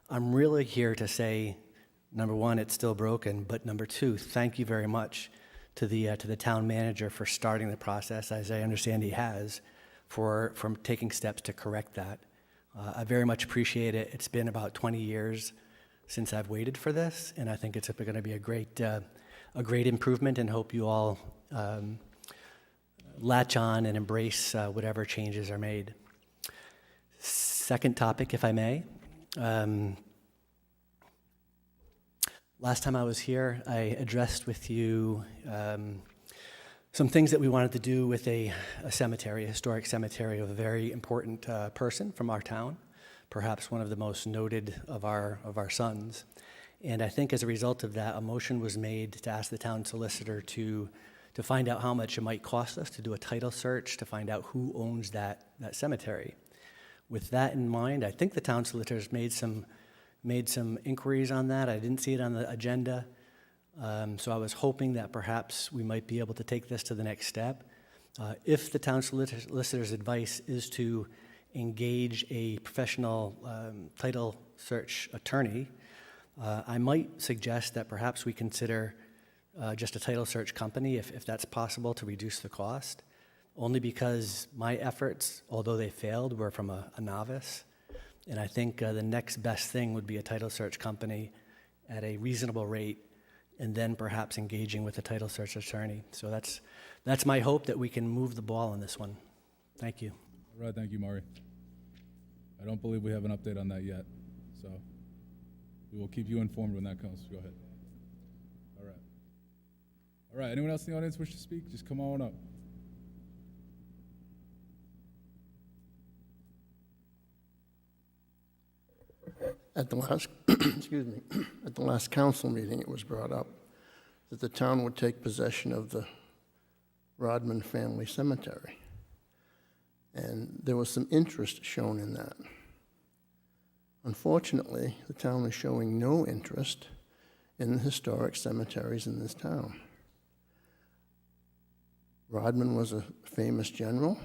I'm really here to say, number one, it's still broken, but number two, thank you very much to the town manager for starting the process, as I understand he has, for taking steps to correct that. I very much appreciate it. It's been about 20 years since I've waited for this, and I think it's going to be a great improvement, and hope you all latch on and embrace whatever changes are made. Second topic, if I may. Last time I was here, I addressed with you some things that we wanted to do with a cemetery, a historic cemetery of a very important person from our town, perhaps one of the most noted of our sons. And I think as a result of that, a motion was made to ask the town solicitor to find out how much it might cost us to do a title search, to find out who owns that cemetery. With that in mind, I think the town solicitor's made some inquiries on that. I didn't see it on the agenda. So I was hoping that perhaps we might be able to take this to the next step. If the town solicitor's advice is to engage a professional title search attorney, I might suggest that perhaps we consider just a title search company, if that's possible, to reduce the cost, only because my efforts, although they failed, were from a novice. And I think the next best thing would be a title search company at a reasonable rate, and then perhaps engaging with a title search attorney. So that's my hope, that we can move the ball on this one. Thank you. All right, thank you, Maury. I don't believe we have an update on that yet, so we will keep you informed when that comes. Go ahead. All right. All right, anyone else in the audience wish to speak? Just come on up. At the last, excuse me, at the last council meeting, it was brought up that the town would take possession of the Rodman Family Cemetery. And there was some interest shown in that. Unfortunately, the town is showing no interest in the historic cemeteries in this town. Rodman was a famous general.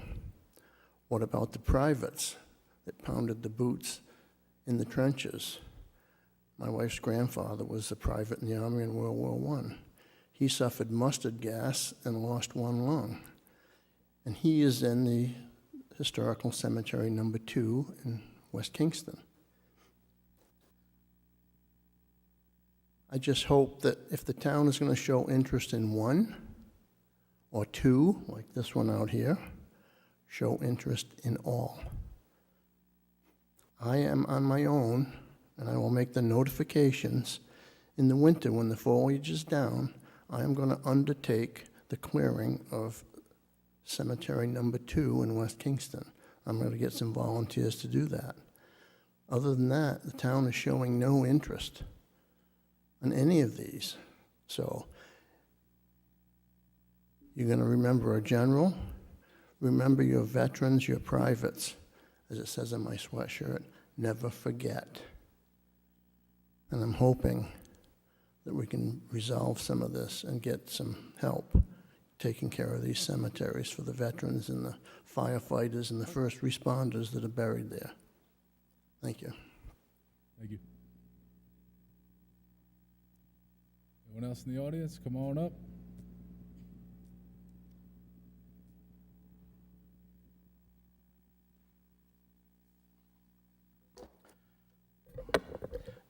What about the privates that pounded the boots in the trenches? My wife's grandfather was a private in the Army in World War I. He suffered mustard gas and lost one lung. And he is in the Historical Cemetery number 2 in West Kingston. I just hope that if the town is going to show interest in one or two, like this one out here, show interest in all. I am on my own, and I will make the notifications. In the winter, when the foliage is down, I am going to undertake the clearing of Cemetery number 2 in West Kingston. I'm going to get some volunteers to do that. Other than that, the town is showing no interest in any of these. So you're going to remember a general, remember your veterans, your privates. As it says on my sweatshirt, never forget. And I'm hoping that we can resolve some of this and get some help taking care of these cemeteries for the veterans and the firefighters and the first responders that are buried there. Thank you. Thank you. Anyone else in the audience? Come on up.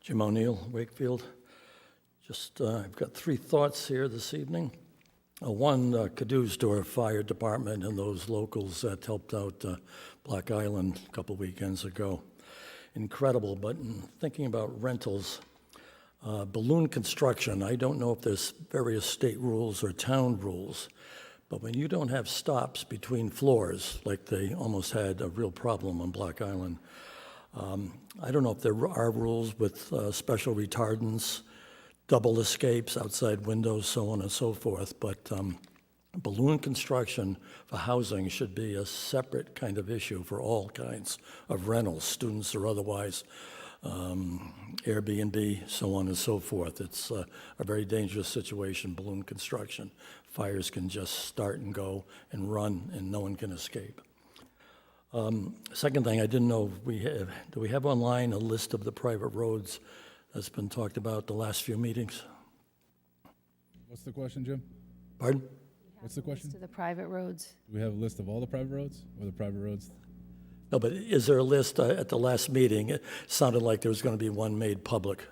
Jim O'Neill, Wakefield. I've got 3 thoughts here this evening. One, Cadou's Door Fire Department and those locals that helped out Black Island a couple weekends ago. Incredible, but in thinking about rentals, balloon construction, I don't know if there's various state rules or town rules, but when you don't have stops between floors, like they almost had a real problem on Black Island, I don't know if there are rules with special retardants, double escapes, outside windows, so on and so forth, but balloon construction for housing should be a separate kind of issue for all kinds of rentals, students or otherwise, Airbnb, so on and so forth. It's a very dangerous situation, balloon construction. Fires can just start and go and run, and no one can escape. Second thing, I didn't know, do we have online a list of the private roads that's been talked about the last few meetings? What's the question, Jim? Pardon? What's the question? To the private roads. Do we have a list of all the private roads or the private roads? No, but is there a list at the last meeting? It sounded like there was going to be one made public.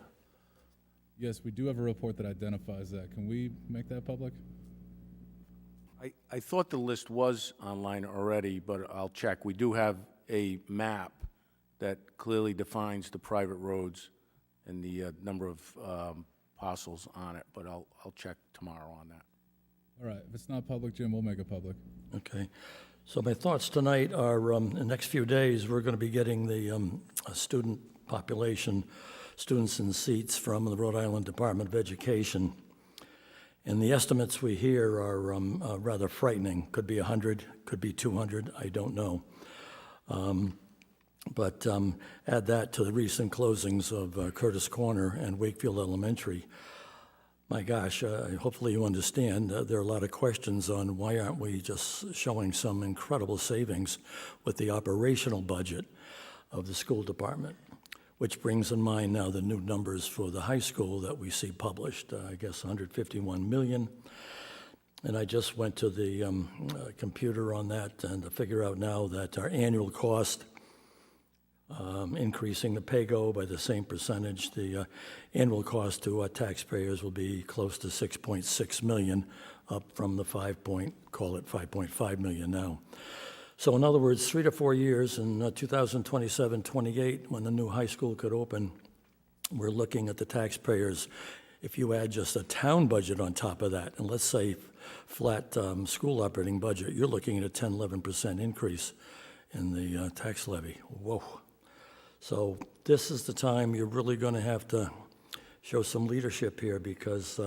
Yes, we do have a report that identifies that. Can we make that public? I thought the list was online already, but I'll check. We do have a map that clearly defines the private roads and the number of parcels on it, but I'll check tomorrow on that. All right, if it's not public, Jim, we'll make it public. Okay. So my thoughts tonight are, in the next few days, we're going to be getting the student population, students in seats from the Rhode Island Department of Education. And the estimates we hear are rather frightening. Could be 100, could be 200, I don't know. But add that to the recent closings of Curtis Corner and Wakefield Elementary. my gosh, hopefully you understand, there are a lot of questions on why aren't we just showing some incredible savings with the operational budget of the school department, which brings in mind now the new numbers for the high school that we see published, I guess 151 million. And I just went to the computer on that and to figure out now that our annual cost, increasing the pay-go by the same percentage, the annual cost to our taxpayers will be close to 6.6 million, up from the 5.5 million now. So in other words, 3 to 4 years in 2027, 28, when the new high school could open, we're looking at the taxpayers. If you add just a town budget on top of that, and let's say flat school operating budget, you're looking at a 10, 11% increase in the tax levy. Whoa. So this is the time you're really going to have to show some leadership here, because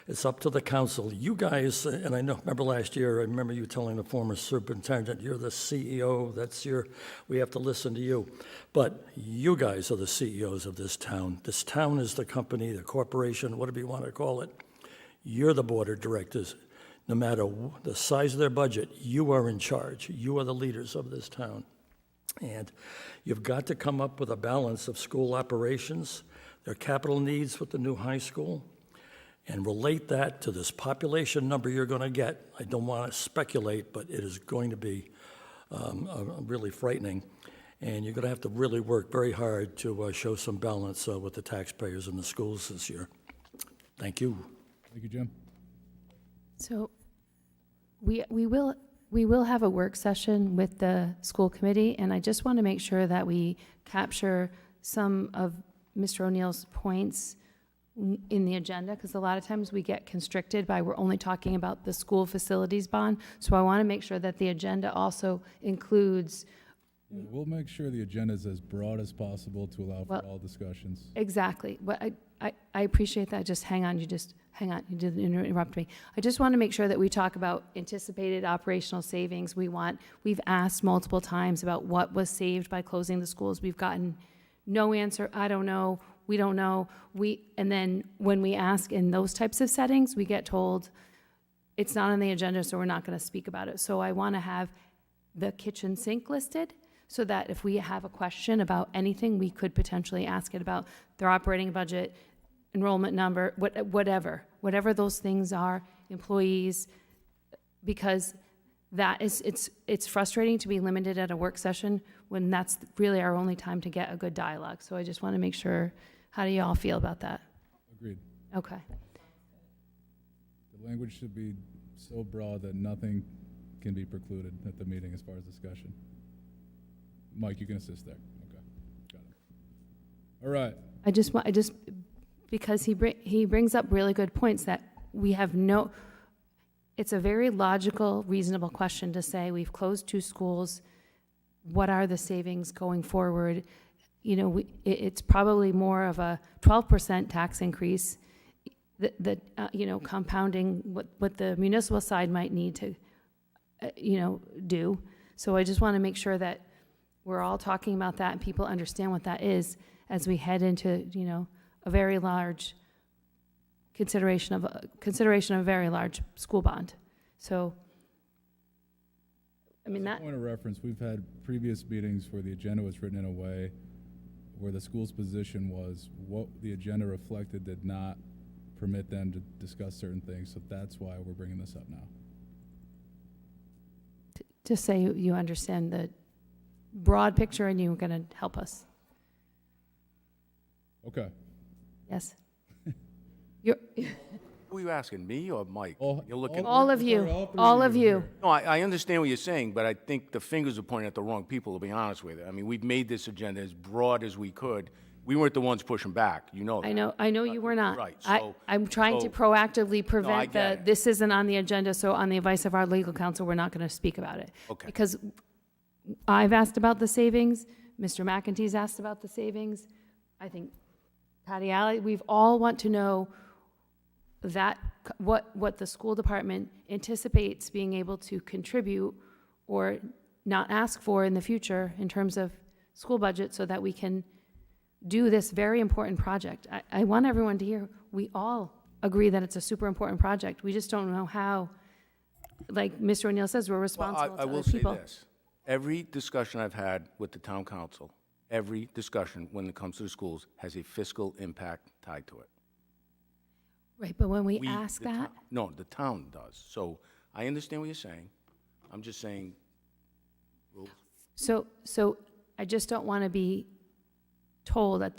it's up to the council. You guys, and I remember last year, I remember you telling the former superintendent, you're the CEO, we have to listen to you. But you guys are the CEOs of this town. This town is the company, the corporation, whatever you want to call it. You're the board of directors. No matter the size of their budget, you are in charge. You are the leaders of this town. And you've got to come up with a balance of school operations, their capital needs with the new high school, and relate that to this population number you're going to get. I don't want to speculate, but it is going to be really frightening. And you're going to have to really work very hard to show some balance with the taxpayers and the schools this year. Thank you. Thank you, Jim. So we will have a work session with the school committee, and I just want to make sure that we capture some of Mr. O'Neill's points in the agenda, because a lot of times we get constricted by we're only talking about the school facilities bond. So I want to make sure that the agenda also includes. Yeah, we'll make sure the agenda is as broad as possible to allow for all discussions. Exactly. What I appreciate that. Just hang on. You didn't interrupt me. I just want to make sure that we talk about anticipated operational savings. We've asked multiple times about what was saved by closing the schools. We've gotten no answer. I don't know. We don't know. And then when we ask in those types of settings, we get told it's not on the agenda, so we're not going to speak about it. So I want to have the kitchen sink listed, so that if we have a question about anything, we could potentially ask it about their operating budget, enrollment number, whatever those things are, employees, because that is, it's frustrating to be limited at a work session when that's really our only time to get a good dialogue. So I just want to make sure, how do you all feel about that? Agreed. Okay. The language should be so broad that nothing can be precluded at the meeting as far as discussion. Mike, you can assist there. Okay, got it. All right. Because he brings up really good points that we have it's a very logical, reasonable question to say, we've closed 2 schools, what are the savings going forward? You know, it's probably more of a 12% tax increase, compounding what the municipal side might need to, do. So I just want to make sure that we're all talking about that and people understand what that is as we head into, a very large consideration of a very large school bond. So, I mean, As a point of reference, we've had previous meetings where the agenda was written in a way where the school's position was what the agenda reflected did not permit them to discuss certain things. So that's why we're bringing this up now. Just say you understand the broad picture and you're going to help us. Okay. Yes. Who are you asking, me or Mike? You're looking. All of you. All of you. No, I understand what you're saying, but I think the fingers are pointing at the wrong people, to be honest with you. I mean, we've made this agenda as broad as we could. We weren't the ones pushing back, you know that. I know you were not. Right, I'm trying to proactively prevent get it. this isn't on the agenda, so on the advice of our legal counsel, we're not going to speak about it. Okay. Because I've asked about the savings, Mr. McEntee's asked about the savings, I think Patty Alley, we've all want to know that what the school department anticipates being able to contribute or not ask for in the future in terms of school budget, so that we can do this very important project. I want everyone to hear we all agree that it's a super important project. We just don't know how, like Mr. O'Neill says, we're Well, responsible I to will other say people. this. Every discussion I've had with the town council, every discussion when it comes to the schools has a fiscal impact tied to it. Right, but when we We, ask the that, town- No, the town does. So I understand what you're saying. I'm just saying, well, so I just don't want to be told that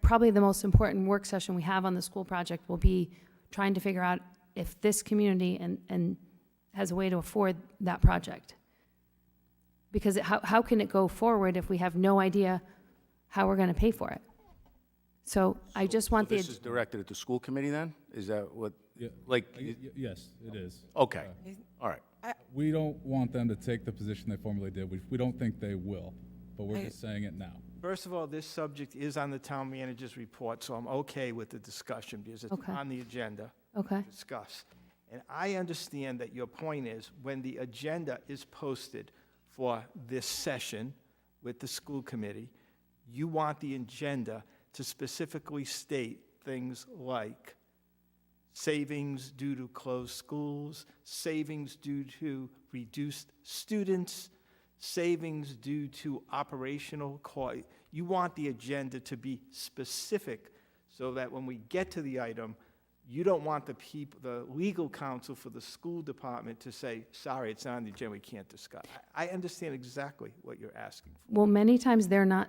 probably the most important work session we have on the school project will be trying to figure out if this community and has a way to afford that project. Because how can it go forward if we have no idea how we're going to pay for it? So I just want this is directed at the school committee then? Is that what, Yeah, like, Yes, it is. okay, all right. We don't want them to take the position they formerly did. We don't think they will, but we're just saying it now. First of all, this subject is on the town manager's report, so I'm okay with the discussion because it's Okay. on the agenda Okay. to discuss. And I understand that your point is when the agenda is posted for this session with the school committee, you want the agenda to specifically state things like savings due to closed schools, savings due to reduced students, savings due to operational cost. You want the agenda to be specific so that when we get to the item, you don't want the legal counsel for the school department to say, sorry, it's not on the agenda, we can't discuss. I understand exactly what you're asking for. Well, many times they're not,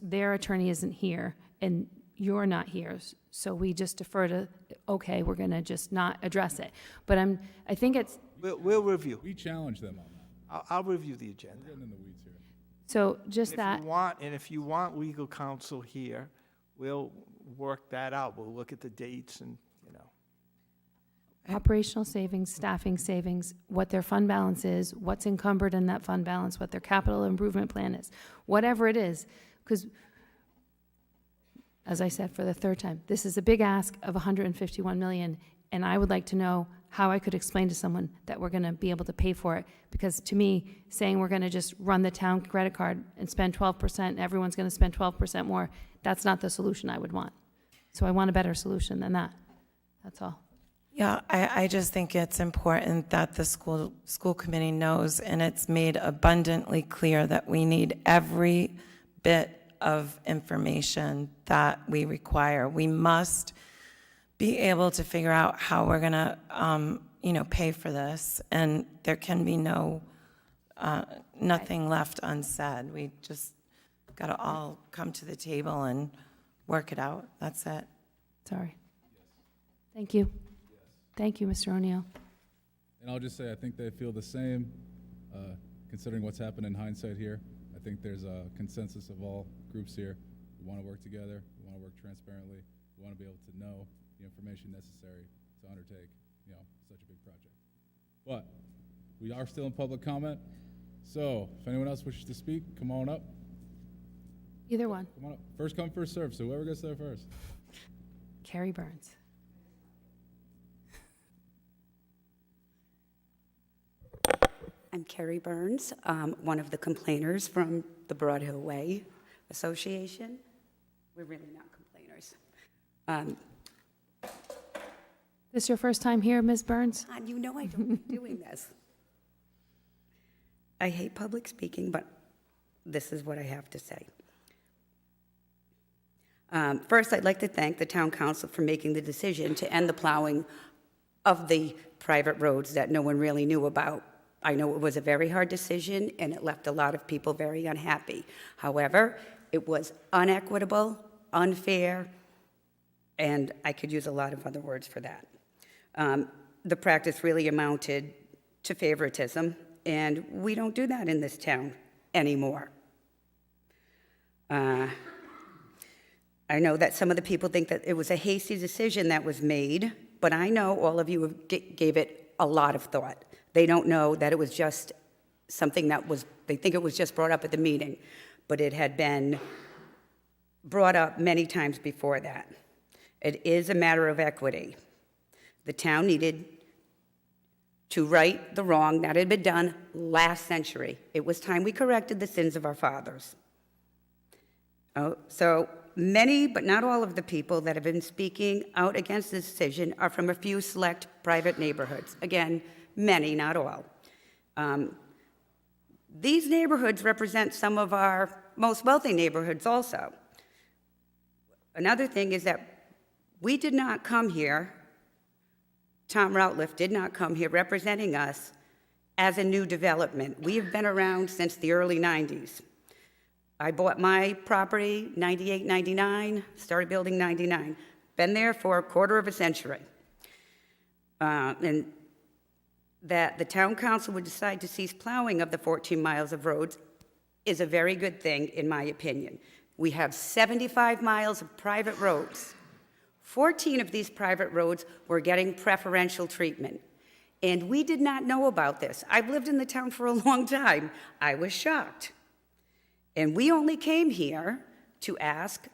their attorney isn't here, and you're not here, so we just defer to, okay, we're going to just not address it. But I think it's, We'll review. We challenge them on that. I'll review the agenda. We're getting in the weeds here. so just that, If you want legal counsel here, we'll work that out. We'll look at the dates and, operational savings, staffing savings, what their fund balance is, what's encumbered in that fund balance, what their capital improvement plan is, whatever it is, because, as I said for the third time, this is a big ask of 151 million, and I would like to know how I could explain to someone that we're going to be able to pay for it, because to me, saying we're going to just run the town credit card and spend 12%, and everyone's going to spend 12% more, that's not the solution I would want. So I want a better solution than that. That's all. Yeah, I just think it's important that the school committee knows, and it's made abundantly clear that we need every bit of information that we require. We must be able to figure out how we're going to, pay for this, and there can be nothing left unsaid. We just got to all come to the table and work it out. That's it. Sorry. Thank you. Thank you, Mr. O'Neill. And I'll just say, I think they feel the same, considering what's happened in hindsight here. I think there's a consensus of all groups here. We want to work together. We want to work transparently. We want to be able to know the information necessary to undertake, such a big project. But we are still in public comment. So if anyone else wishes to speak, come on up. Either one. Come on up. First come, first serve. So whoever gets there first. Carrie Burns. I'm Carrie Burns, one of the complainers from the Broad Hill Way Association. We're really not complainers. This your first time here, Ms. Burns? You know I don't like doing this. I hate public speaking, but this is what I have to say. First, I'd like to thank the town council for making the decision to end the plowing of the private roads that no one really knew about. I know it was a very hard decision, and it left a lot of people very unhappy. However, it was unequitable, unfair, and I could use a lot of other words for that. The practice really amounted to favoritism, and we don't do that in this town anymore. I know that some of the people think that it was a hasty decision that was made, but I know all of you gave it a lot of thought. They don't know that it was just something that was, they think it was just brought up at the meeting, but it had been brought up many times before that. It is a matter of equity. The town needed to right the wrong that had been done last century. It was time we corrected the sins of our fathers. So many, but not all of the people that have been speaking out against this decision are from a few select private neighborhoods. Again, many, not all. These neighborhoods represent some of our most wealthy neighborhoods also. Another thing is that we did not come here, Tom Routliff did not come here representing us as a new development. We have been around since the early 90s. I bought my property 98, 99, started building 99. Been there for a quarter of a century. And that the town council would decide to cease plowing of the 14 miles of roads is a very good thing, in my opinion. We have 75 miles of private roads. 14 of these private roads were getting preferential treatment. And we did not know about this. I've lived in the town for a long time. I was shocked. And we only came here to ask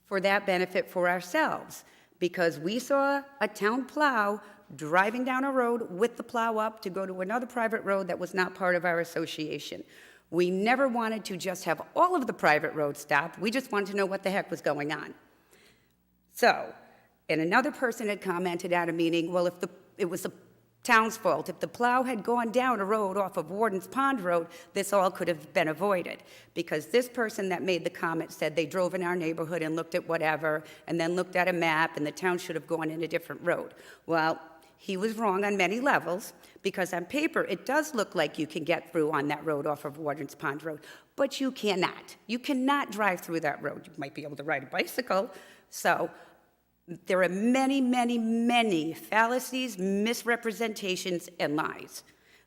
for that benefit for ourselves because we saw a town plow driving down a road with the plow up to go to another private road that was not part of our association. We never wanted to just have all of the private roads stopped. We just wanted to know what the heck was going on. So, and another person had commented at a meeting, well, if it was the town's fault. If the plow had gone down a road off of Warden's Pond Road, this all could have been avoided. Because this person that made the comment said they drove in our neighborhood and looked at whatever, and then looked at a map, and the town should have gone in a different road. Well, he was wrong on many levels, because on paper, it does look like you can get through on that road off of Warden's Pond Road, but you cannot. You cannot drive through that road. You might be able to ride a bicycle. So there are many, many, many fallacies, misrepresentations, and lies.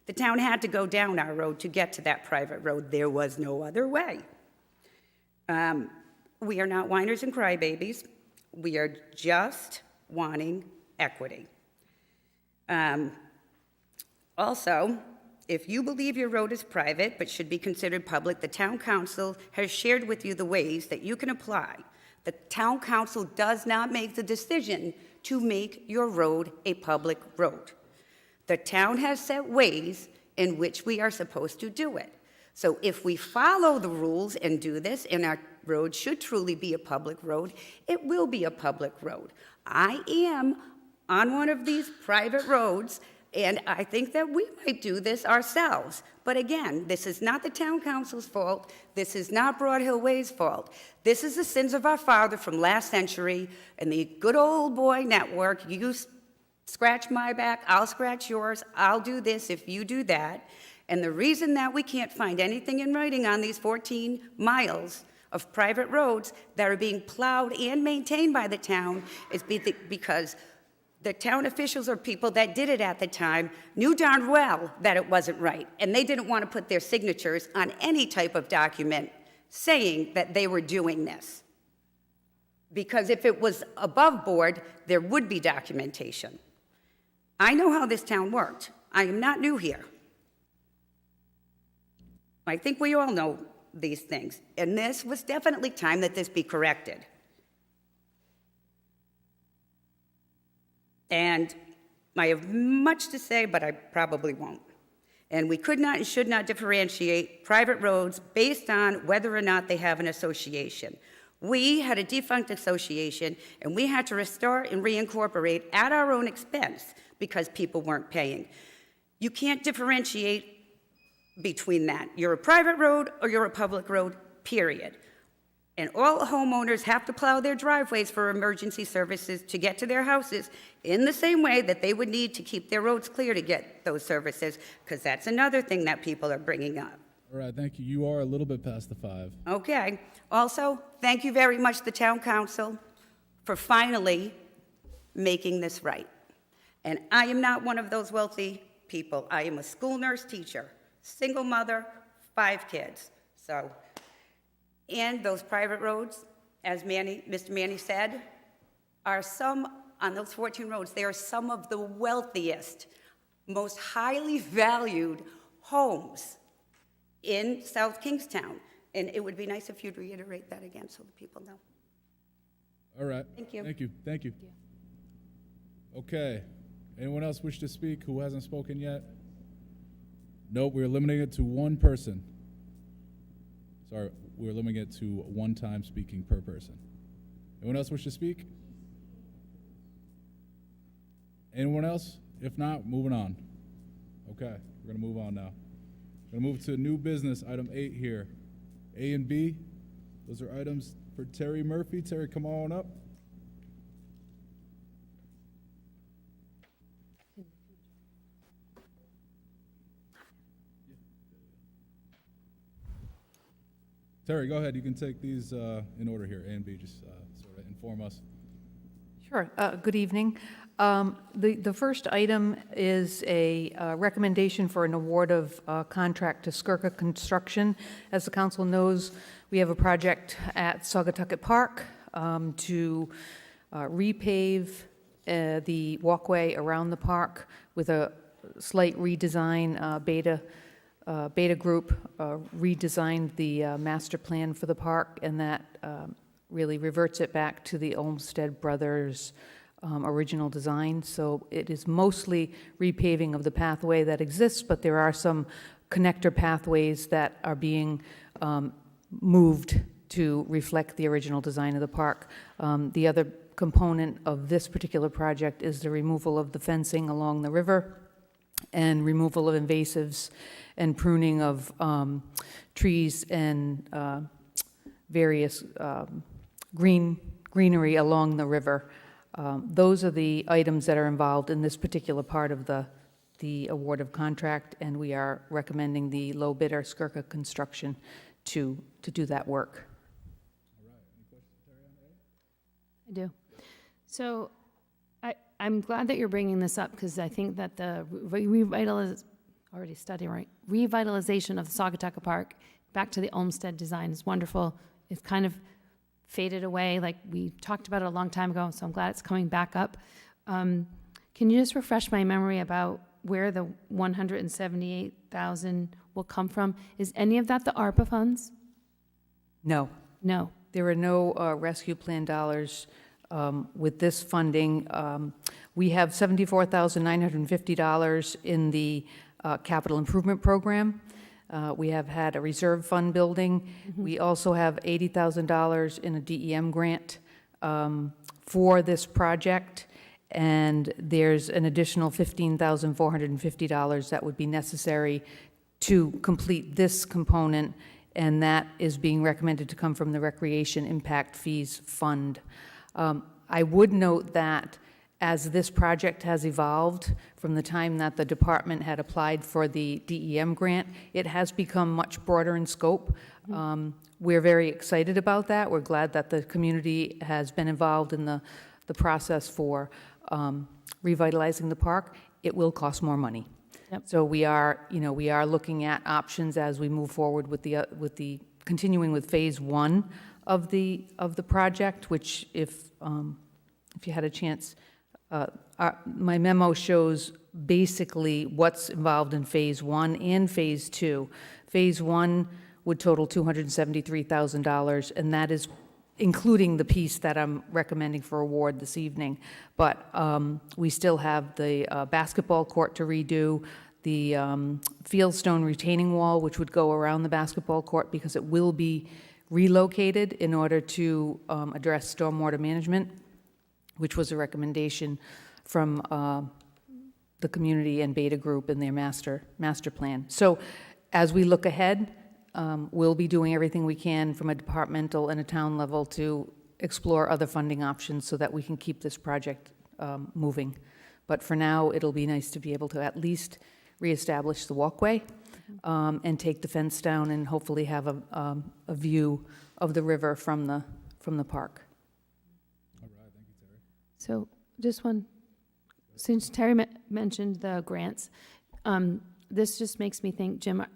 The town had to go down our road to get to that private road. There was no other way. We are not whiners and crybabies. We are just wanting equity. Also, if you believe your road is private but should be considered public, the town council has shared with you the ways that you can apply. The town council does not make the decision to make your road a public road. The town has set ways in which we are supposed to do it. So if we follow the rules and do this, and our road should truly be a public road, it will be a public road. I am on one of these private roads, and I think that we might do this ourselves. But again, this is not the town council's fault. This is not Broad Hill Way's fault. This is the sins of our father from last century and the good old boy network. You scratch my back, I'll scratch yours. I'll do this if you do that. And the reason that we can't find anything in writing on these 14 miles of private roads that are being plowed and maintained by the town is because the town officials or people that did it at the time knew darn well that it wasn't right, and they didn't want to put their signatures on any type of document saying that they were doing this. Because if it was above board, there would be documentation. I know how this town worked. I am not new here. I think we all know these things, and this was definitely time that this be corrected. And I have much to say, but I probably won't. And we could not and should not differentiate private roads based on whether or not they have an association. We had a defunct association, and we had to restart and reincorporate at our own expense because people weren't paying. You can't differentiate between that. You're a private road or you're a public road, period. And all homeowners have to plow their driveways for emergency services to get to their houses in the same way that they would need to keep their roads clear to get those services, because that's another thing that people are bringing up. All right, thank you. You are a little bit past the 5. Okay. Also, thank you very much, the town council, for finally making this right. And I am not one of those wealthy people. I am a school nurse teacher, single mother, 5 kids. So. And those private roads, as Mr. Manny said, are some, on those 14 roads, they are some of the wealthiest, most highly valued homes in South Kingstown. And it would be nice if you'd reiterate that again so the people know. All right. Thank you. Thank you. Thank you. Okay. Anyone else wish to speak who hasn't spoken yet? Nope, we're limiting it to one person. Sorry, we're limiting it to one time speaking per person. Anyone else wish to speak? Anyone else? If not, moving on. Okay, we're gonna move on now. Gonna move to new business, item 8 here. A and B, those are items for Terry Murphy. Terry, come on up. Terry, go ahead. You can take these in order here, A and B, just sort of inform us. Sure. Good evening. The first item is a recommendation for an award of contract to Skirka Construction. As the council knows, we have a project at Saugatucket Park to repave the walkway around the park with a slight redesign. Beta Group redesigned the master plan for the park, and that really reverts it back to the Olmsted Brothers original design. So it is mostly repaving of the pathway that exists, but there are some connector pathways that are being moved to reflect the original design of the park. The other component of this particular project is the removal of the fencing along the river and removal of invasives and pruning of trees and various greenery along the river. Those are the items that are involved in this particular part of the award of contract, and we are recommending the low bidder, Skirka Construction, to do that work. I do. So I'm glad that you're bringing this up, because I think that the revitalization of the Saugatucket Park back to the Olmsted design is wonderful. It's kind of faded away, like we talked about it a long time ago, so I'm glad it's coming back up. Can you just refresh my memory about where the $178,000 will come from? Is any of that the ARPA funds? No. No. There are no rescue plan dollars with this funding. We have $74,950 in the capital improvement program. We have had a reserve fund building. We also have $80,000 in a DEM grant for this project, and there's an additional $15,450 that would be necessary to complete this component, and that is being recommended to come from the Recreation Impact Fees Fund. I would note that as this project has evolved from the time that the department had applied for the DEM grant, it has become much broader in scope. We're very excited about that. We're glad that the community has been involved in the process for revitalizing the park. It will cost more money. Yep. So we are looking at options as we move forward with the continuing with phase 1 of the project, which if you had a chance, my memo shows basically what's involved in phase 1 and phase 2. Phase 1 would total $273,000, and that is including the piece that I'm recommending for award this evening. But we still have the basketball court to redo, the fieldstone retaining wall, which would go around the basketball court because it will be relocated in order to address stormwater management, which was a recommendation from the community and Beta Group in their master plan. So as we look ahead, we'll be doing everything we can from a departmental and a town level to explore other funding options so that we can keep this project moving. But for now, it'll be nice to be able to at least reestablish the walkway and take the fence down and hopefully have a view of the river from the park. So just one, since Terry mentioned the grants, this just makes me think, Jim,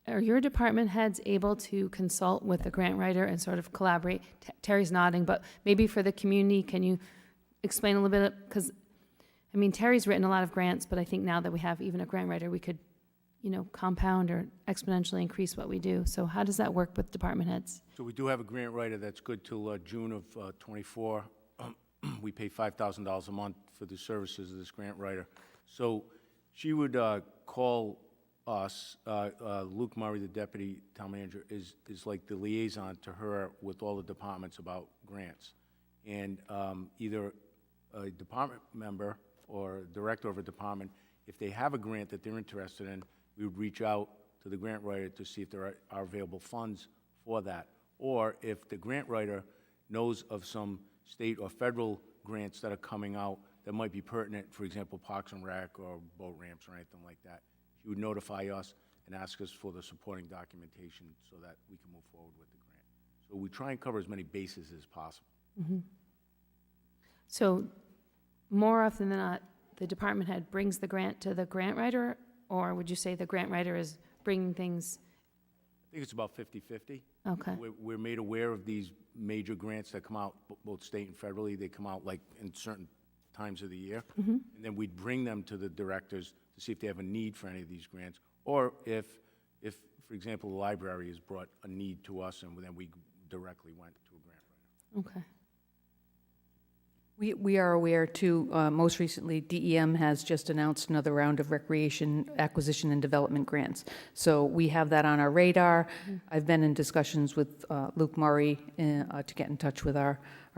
are your department heads able to consult with the grant writer and sort of collaborate? Terry's nodding, but maybe for the community, can you explain a little bit? Because, I mean, Terry's written a lot of grants, but I think now that we have even a grant writer, we could, compound or exponentially increase what we do. So how does that work with department heads? So we do have a grant writer that's good till June of '24. We pay $5,000 a month for the services of this grant writer. So she would call us. Luke Murray, the deputy town manager, is like the liaison to her with all the departments about grants. And either a department member or director of a department, if they have a grant that they're interested in, we would reach out to the grant writer to see if there are available funds for that. Or if the grant writer knows of some state or federal grants that are coming out that might be pertinent, for example, Parks and Rec or boat ramps or anything like that, she would notify us and ask us for the supporting documentation so that we can move forward with the grant. So we try and cover as many bases as possible. So more often than not, the department head brings the grant to the grant writer, or would you say the grant writer is bringing things? I think it's about 50-50. Okay. We're made aware of these major grants that come out, both state and federally. They come out like in certain times of the year. And then we'd bring them to the directors to see if they have a need for any of these grants, or if for example, the library has brought a need to us, and then we directly went to a grant writer. Okay. We are aware, too, most recently, DEM has just announced another round of recreation acquisition and development grants. So we have that on our radar. I've been in discussions with Luke Murray to get in touch with our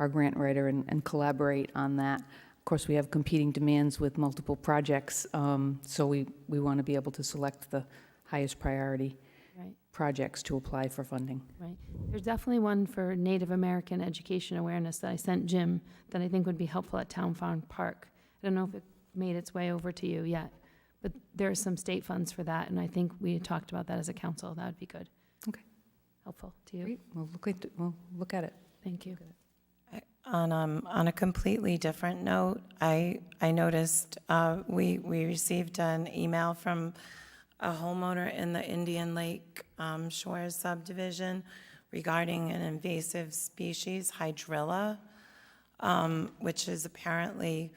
grant writer and collaborate on that. Of course, we have competing demands with multiple projects, so we want to be able to select the highest priority Right. projects to apply for funding. Right. There's definitely one for Native American education awareness that I sent Jim that I think would be helpful at Town Farm Park. I don't know if it made its way over to you yet, but there are some state funds for that, and I think we had talked about that as a council. That would be good. Okay. Helpful to you. Great. We'll look at it. Thank you. On a completely different note, I noticed we received an email from a homeowner in the Indian Lake Shores subdivision regarding an invasive species, hydrilla, which is apparently,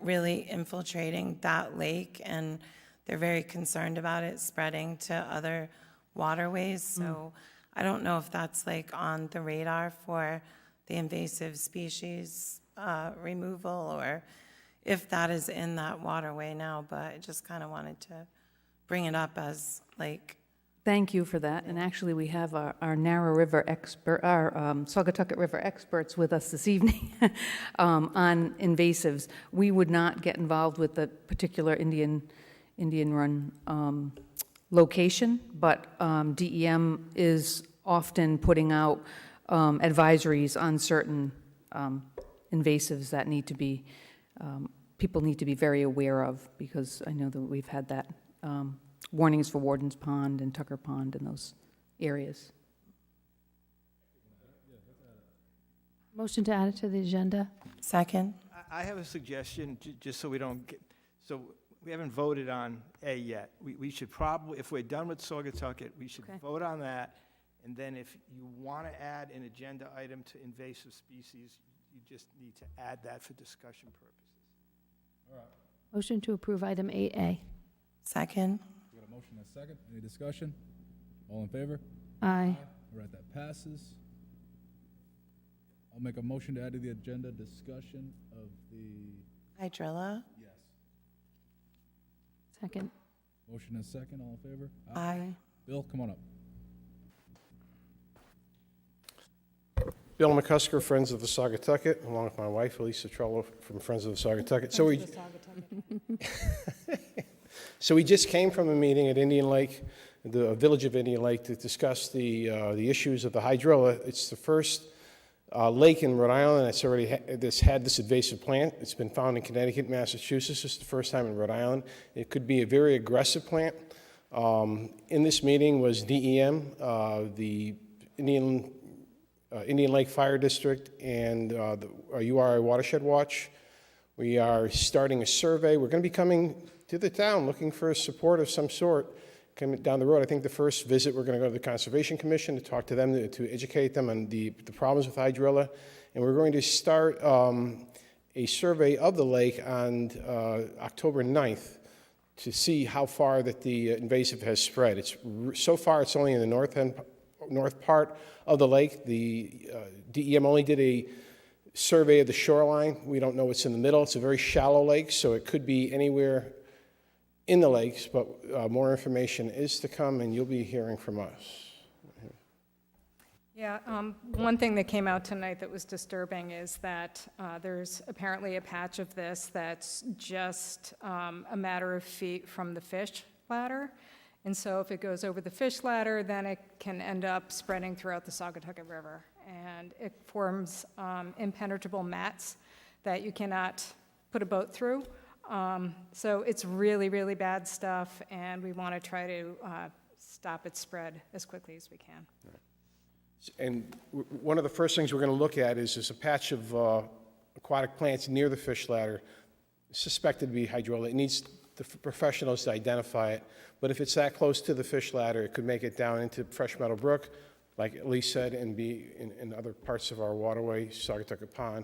really infiltrating that lake, and they're very concerned about it spreading to other waterways. So I don't know if that's like on the radar for the invasive species removal, or if that is in that waterway now, but I just kind of wanted to bring it up as like. Thank you for that. And actually, we have our Narrow River expert, our Saugatucket River experts with us this evening on invasives. We would not get involved with the particular Indian-run location, but DEM is often putting out advisories on certain invasives that need to be, people need to be very aware of, because I know that we've had that warnings for Warden's Pond and Tucker Pond in those areas. Motion to add it to the agenda. Second. I have a suggestion, just so we don't get, so we haven't voted on A yet. We should probably, if we're done with Saugatucket, we should vote on that. And then if you want to add an agenda item to invasive species, you just need to add that for discussion purposes. All right. Motion to approve item 8A. Second. We got a motion and a second. Any discussion? All in favor? Aye. All right, that passes. I'll make a motion to add to the agenda discussion of the, Hydrilla. yes. Second. Motion and a second. All in favor? Aye. Bill, come on up. Bill McCusker, Friends of the Saugatucket, along with my wife, Elisa Trello, from Friends of the Saugatucket. So we just came from a meeting at Indian Lake, the village of Indian Lake, to discuss the issues of the hydrilla. It's the first lake in Rhode Island that's already had this invasive plant. It's been found in Connecticut, Massachusetts. It's the first time in Rhode Island. It could be a very aggressive plant. In this meeting was DEM, the Indian Lake Fire District, and the URI Watershed Watch. We are starting a survey. We're going to be coming to the town looking for support of some sort coming down the road. I think the first visit, we're going to go to the Conservation Commission to talk to them, to educate them on the problems with hydrilla. And we're going to start a survey of the lake on October 9th to see how far that the invasive has spread. So far, it's only in the north part of the lake. The DEM only did a survey of the shoreline. We don't know what's in the middle. It's a very shallow lake, so it could be anywhere in the lakes, but more information is to come, and you'll be hearing from us. Yeah, one thing that came out tonight that was disturbing is that there's apparently a patch of this that's just a matter of feet from the fish ladder. And so if it goes over the fish ladder, then it can end up spreading throughout the Saugatucket River. And it forms impenetrable mats that you cannot put a boat through. So it's really, really bad stuff, and we want to try to stop its spread as quickly as we can. And one of the first things we're going to look at is there's a patch of aquatic plants near the fish ladder, suspected to be hydrola. It needs the professionals to identify it. But if it's that close to the fish ladder, it could make it down into Fresh Meadow Brook, like Elise said, and be in other parts of our waterway, Saugatucket Pond.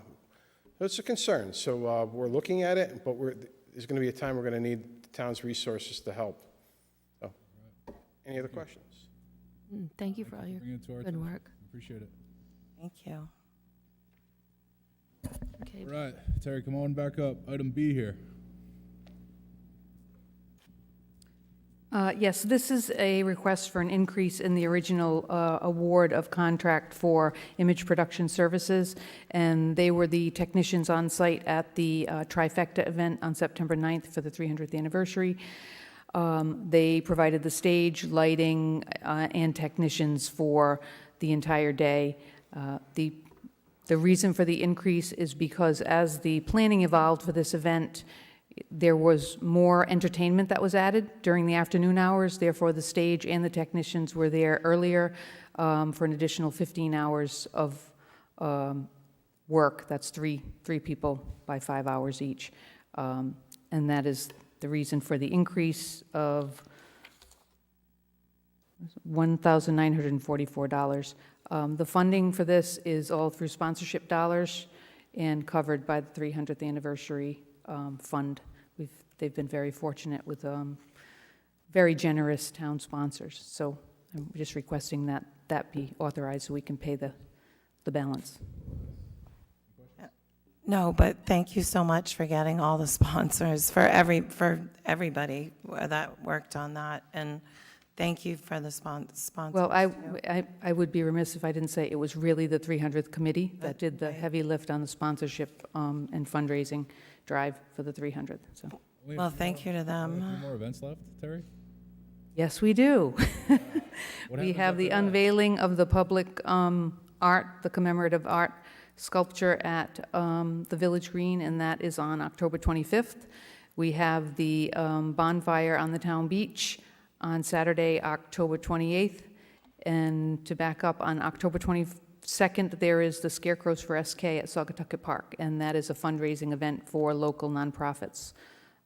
So it's a concern. So we're looking at it, but there's going to be a time we're going to need the town's resources to help. So, any other questions? Thank you for all your Bring it to our good attention. work. Appreciate it. Thank you. Okay. All right, Terry, come on back up. Item B here. Yes, this is a request for an increase in the original award of contract for image production services, and they were the technicians on site at the Trifecta event on September 9th for the 300th anniversary. They provided the stage, lighting, and technicians for the entire day. The reason for the increase is because as the planning evolved for this event, there was more entertainment that was added during the afternoon hours. Therefore, the stage and the technicians were there earlier for an additional 15 hours of work. That's three people by 5 hours each. And that is the reason for the increase of $1,944. The funding for this is all through sponsorship dollars and covered by the 300th anniversary fund. They've been very fortunate with very generous town sponsors. So I'm just requesting that that be authorized so we can pay the balance. No, but thank you so much for getting all the sponsors, for everybody that worked on that, and thank you for the sponsors. Well, I would be remiss if I didn't say it was really the 300th committee that did the heavy lift on the sponsorship and fundraising drive for the 300th. So. Well, thank you to them. A few more events left, Terry? Yes, we do. What We happens have the after that? unveiling of the public art, the commemorative art sculpture at the Village Green, and that is on October 25th. We have the bonfire on the town beach on Saturday, October 28th. And to back up, on October 22nd, there is the Scarecrows for SK at Saugatucket Park, and that is a fundraising event for local nonprofits.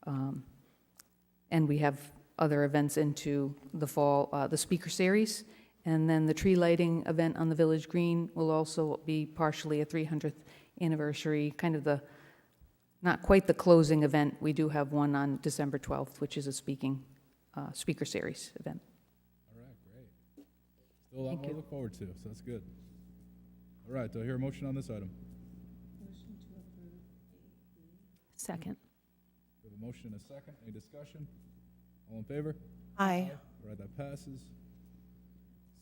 And we have other events into the fall, the speaker series, and then the tree lighting event on the Village Green will also be partially a 300th anniversary, kind of not quite the closing event. We do have one on December 12th, which is a speaker series event. All right, great. Still a lot more to look forward to, so that's good. All right, do I hear a motion on this item? Second. We have a motion and a second. Any discussion? All in favor? Aye. All right, that passes.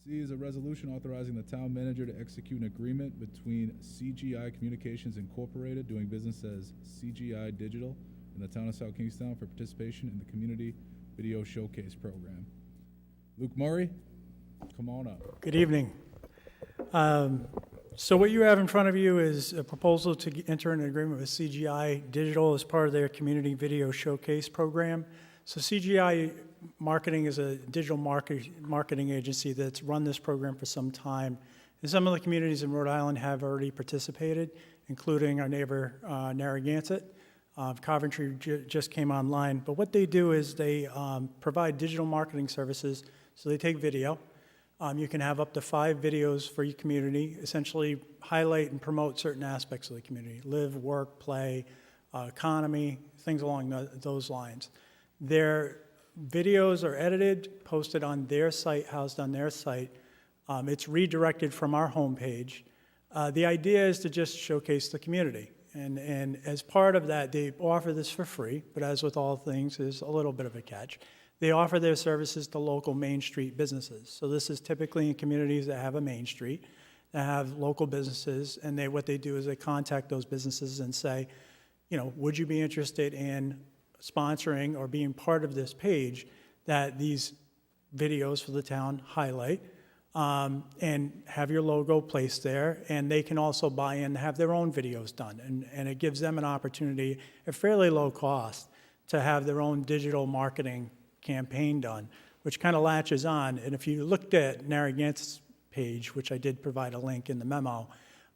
C is a resolution authorizing the town manager to execute an agreement between CGI Communications Incorporated, doing business as CGI Digital, in the town of South Kingstown for participation in the Community Video Showcase Program. Luke Murray, come on up. Good evening. So what you have in front of you is a proposal to enter an agreement with CGI Digital as part of their Community Video Showcase Program. So CGI Marketing is a digital marketing agency that's run this program for some time. And some of the communities in Rhode Island have already participated, including our neighbor Narragansett. Coventry just came online. But what they do is they provide digital marketing services. So they take video. You can have up to 5 videos for your community, essentially highlight and promote certain aspects of the community, live, work, play, economy, things along those lines. Their videos are edited, posted on their site, housed on their site. It's redirected from our homepage. The idea is to just showcase the community. And as part of that, they offer this for free, but as with all things, there's a little bit of a catch. They offer their services to local Main Street businesses. So this is typically in communities that have a Main Street. that have local businesses, and what they do is they contact those businesses and say, you know, would you be interested in sponsoring or being part of this page that these videos for the town highlight, and have your logo placed there, and they can also buy in to have their own videos done. And it gives them an opportunity at fairly low cost to have their own digital marketing campaign done, which kind of latches on. And if you looked at Narragansett's page, which I did provide a link in the memo,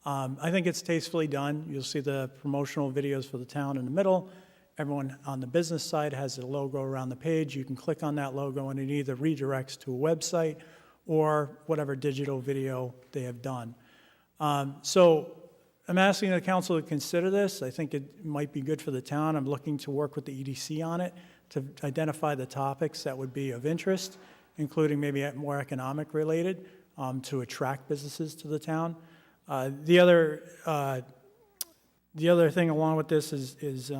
I think it's tastefully done. You'll see the promotional videos for the town in the middle. Everyone on the business side has a logo around the page. You can click on that logo and it either redirects to a website or whatever digital video they have done. So I'm asking the council to consider this. I think it might be good for the town. I'm looking to work with the EDC on it to identify the topics that would be of interest, including maybe more economic related, to attract businesses to the town. The other thing along with this is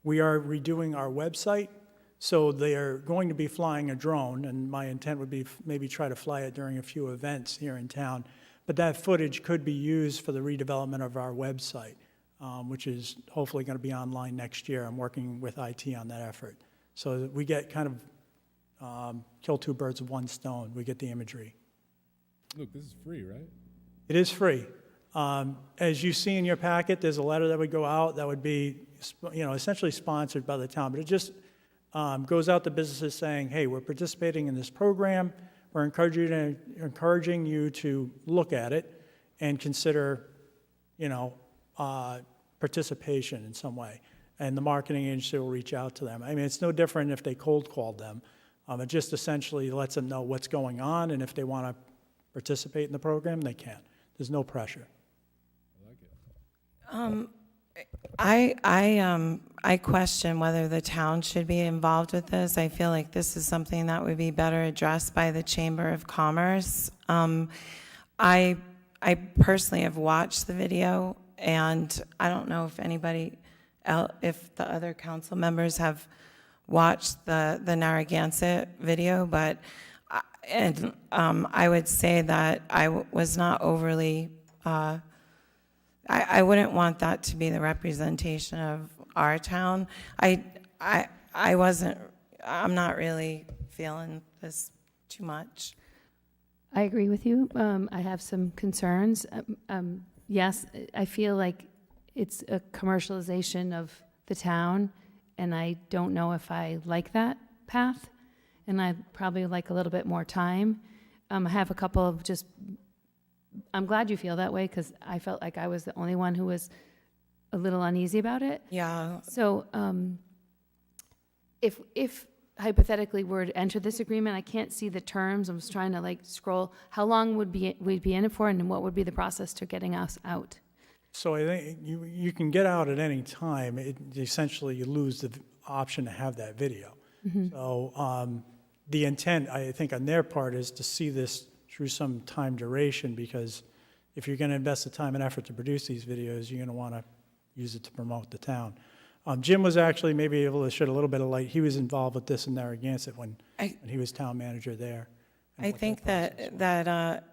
we are redoing our website, so they are going to be flying a drone, and my intent would be maybe try to fly it during a few events here in town. But that footage could be used for the redevelopment of our website, which is hopefully going to be online next year. I'm working with IT on that effort. So that we get kind of kill two birds with one stone. We get the imagery. Look, this is free, right? It is free. As you see in your packet, there's a letter that would go out that would be, you know, essentially sponsored by the town, but it just goes out to businesses saying, hey, we're participating in this program. We're encouraging you to look at it and consider, you know, participation in some way. And the marketing agency will reach out to them. I mean, it's no different if they cold called them. It just essentially lets them know what's going on, and if they want to participate in the program, they can. There's no pressure. I question whether the town should be involved with this. I feel like this is something that would be better addressed by the Chamber of Commerce. I personally have watched the video, and I don't know if anybody else, if the other council members have watched the Narragansett video, but I would say that I was not overly. I wouldn't want that to be the representation of our town. I'm not really feeling this too much. I agree with you. I have some concerns. Yes, I feel like it's a commercialization of the town, and I don't know if I like that path, and I'd probably like a little bit more time. I have a couple of just, I'm glad you feel that way, because I felt like I was the only one who was a little uneasy about it. Yeah. So if hypothetically were to enter this agreement, I can't see the terms. I was trying to like scroll. How long would we be in it for, and what would be the process to getting us out? So I think you can get out at any time. Essentially, you lose the option to have that video. Mm-hmm. So the intent, I think, on their part is to see this through some time duration, because if you're going to invest the time and effort to produce these videos, you're going to want to use it to promote the town. Jim was actually maybe able to shed a little bit of light. He was involved with this in Narragansett when he was town manager there. I think that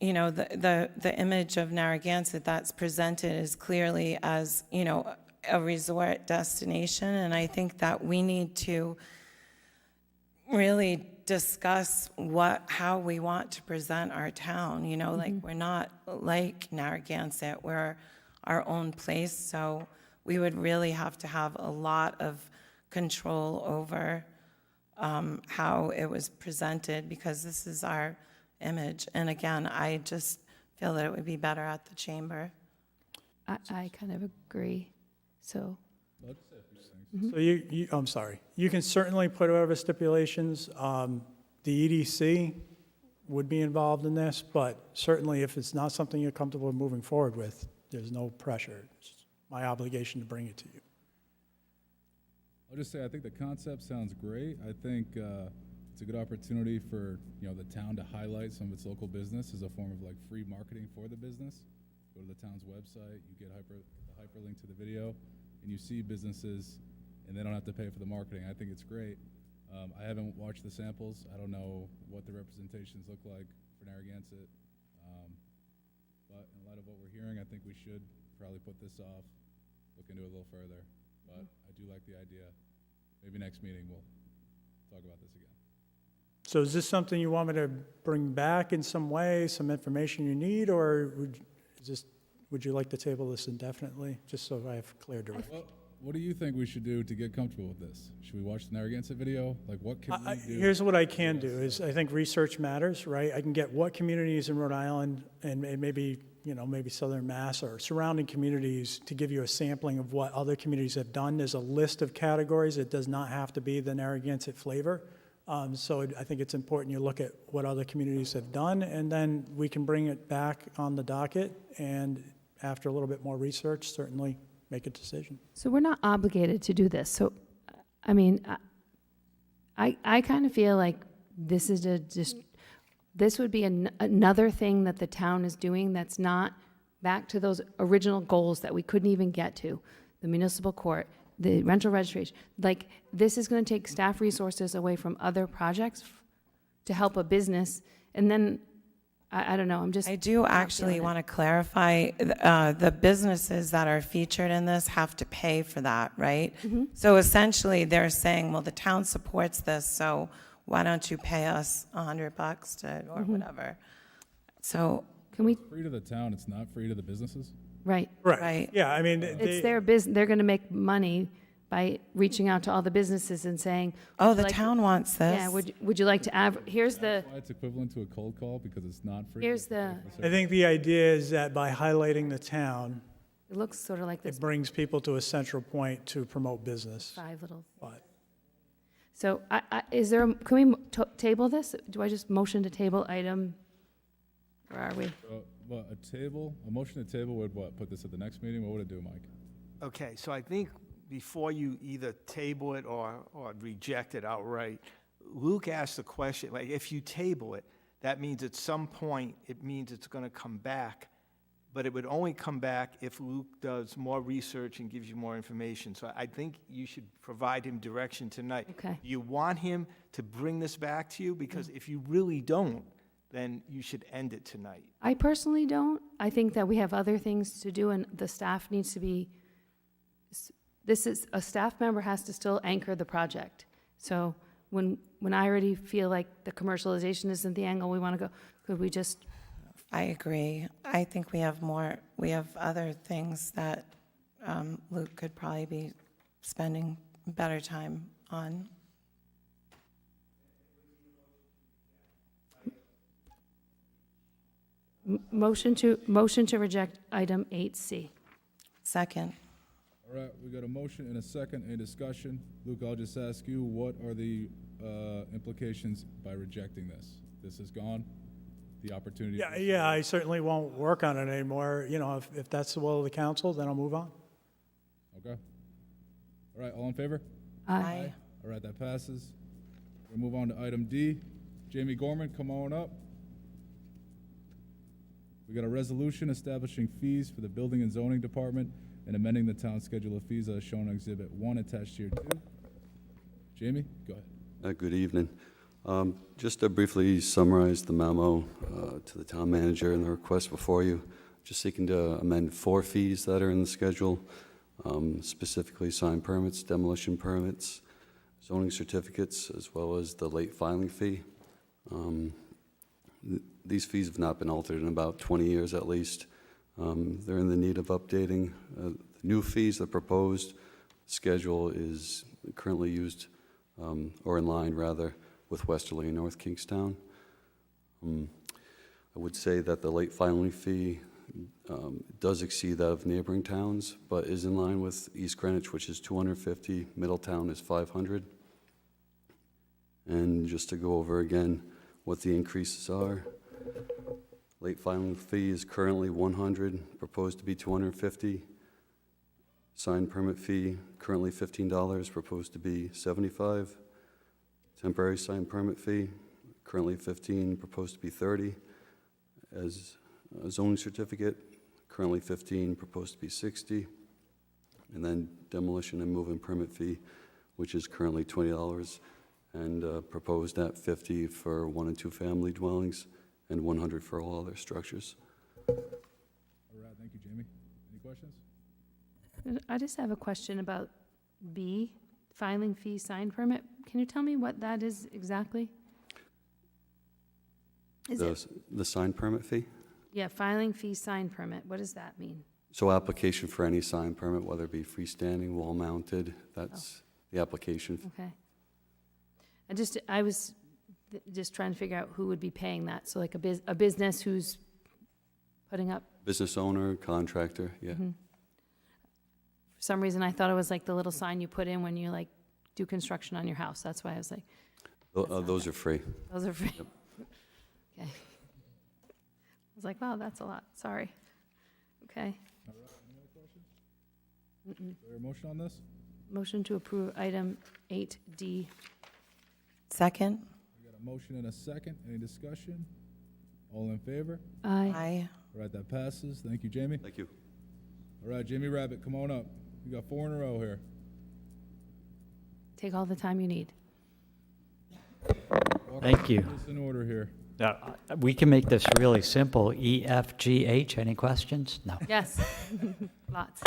you know, the image of Narragansett that's presented is clearly as, you know, a resort destination, and I think that we need to really discuss how we want to present our town. You know, like, we're not like Narragansett, we're our own place, so we would really have to have a lot of control over how it was presented, because this is our image. And again, I just feel that it would be better at the chamber. I kind of agree. So. So I'm sorry. You can certainly put whatever stipulations. The EDC would be involved in this, but certainly if it's not something you're comfortable moving forward with, there's no pressure. It's my obligation to bring it to you. I'll just say I think the concept sounds great. I think it's a good opportunity for the town to highlight some of its local business as a form of like free marketing for the business. Go to the town's website, you get the hyperlink to the video, and you see businesses, and they don't have to pay for the marketing. I think it's great. I haven't watched the samples. I don't know what the representations look like for Narragansett. but in light of what we're hearing, I think we should probably put this off, look into it a little further. But I do like the idea. Maybe next meeting we'll talk about this again. So is this something you want me to bring back in some way, some information you need, or would you like to table this indefinitely, just so I have clear direction? Well, what do you think we should do to get comfortable with this? Should we watch the Narragansett video? Like, what can we do? Here's what I can do, is I think research matters, right? I can get what communities in Rhode Island and maybe, maybe Southern Mass or surrounding communities to give you a sampling of what other communities have done. There's a list of categories. It does not have to be the Narragansett flavor. So I think it's important you look at what other communities have done, and then we can bring it back on the docket, and after a little bit more research, certainly make a decision. So we're not obligated to do this. So, I mean, I kind of feel like this is this would be another thing that the town is doing that's not back to those original goals that we couldn't even get to, the municipal court, the rental registration. Like, this is going to take staff resources away from other projects to help a business, and then I don't know, I do actually want to clarify, the businesses that are featured in this have to pay for that, right? So essentially, they're saying, well, the town supports this, so why don't you pay us $100 or whatever? So can we? Free to the town, it's not free to the businesses? Right. Right. Yeah, I mean, It's their business. They're going to make money by reaching out to all the businesses and saying, oh, the town wants this. yeah, would you like to here's the, Why it's equivalent to a cold call, because it's not free? here's the, I think the idea is that by highlighting the town, it looks sort of like this it brings people to a central point to promote business. 5 little. But So is there, can we table this? Do I just motion to table item? Where are we? What, a motion to table would what, put this at the next meeting? What would it do, Mike? Okay, so I think before you either table it or reject it outright, Luke asked the question, like, if you table it, that means at some point, it means it's going to come back, but it would only come back if Luke does more research and gives you more information. So I think you should provide him direction tonight. Okay. You want him to bring this back to you? Because if you really don't, then you should end it tonight. I personally don't. I think that we have other things to do, and the staff needs to be, a staff member has to still anchor the project. So when I already feel like the commercialization isn't the angle we want to go, could we just? I agree. I think we have other things that Luke could probably be spending better time on. Motion to reject item 8C. Second. All right, we got a motion and a second, a discussion. Luke, I'll just ask you, what are the implications by rejecting this? This is gone? The opportunity? yeah, I certainly won't work on it anymore. If that's the will of the council, then I'll move on. Okay. All right, all in favor? Aye. All right, that passes. We'll move on to item D. Jamie Gorman, come on up. We got a resolution establishing fees for the Building and Zoning Department and amending the town schedule of fees as shown on Exhibit 1 attached here 2. Jamie, go ahead. Good evening. Just to briefly summarize the memo to the town manager and the request before you, just seeking to amend 4 fees that are in the schedule, specifically sign permits, demolition permits, zoning certificates, as well as the late filing fee. These fees have not been altered in about 20 years at least. They're in the need of updating. The new fees, the proposed schedule is currently used, or in line rather, with Westerly and North Kingstown. I would say that the late filing fee does exceed that of neighboring towns, but is in line with East Greenwich, which is $250, Middletown is $500. And just to go over again what the increases are. Late filing fee is currently $100, proposed to be $250. Sign permit fee, currently $15, proposed to be $75. Temporary sign permit fee, currently $15, proposed to be $30. As a zoning certificate, currently $15, proposed to be $60. And then demolition and move-in permit fee, which is currently $20 and proposed at $50 for 1- and 2-family dwellings and $100 for all other structures. I just have a question about B, filing fee sign permit. Can you tell me what that is exactly? Is it, The sign permit fee? yeah, filing fee sign permit, what does that mean? So application for any sign permit, whether it be freestanding, wall-mounted, that's the application. Okay. I was just trying to figure out who would be paying that. So like a business who's putting up, Business owner, contractor, yeah. for some reason, I thought it was like the little sign you put in when you like do construction on your house. That's why I was like, Those are free. those are free. Okay. I was like, wow, that's a lot. Sorry. Okay. All right, any other questions? Is there a motion on this? Motion to approve item 8D. Second? We got a motion and a second. Any discussion? All in favor? Aye. Aye. All right, that passes. Thank you, Jamie. Thank you. All right, Jamie Rabbit, come on up. We got 4 in a row here. Take all the time you need. Thank you. Place in order here. We can make this really simple. E, F, G, H. Any questions? No. Yes. Lots.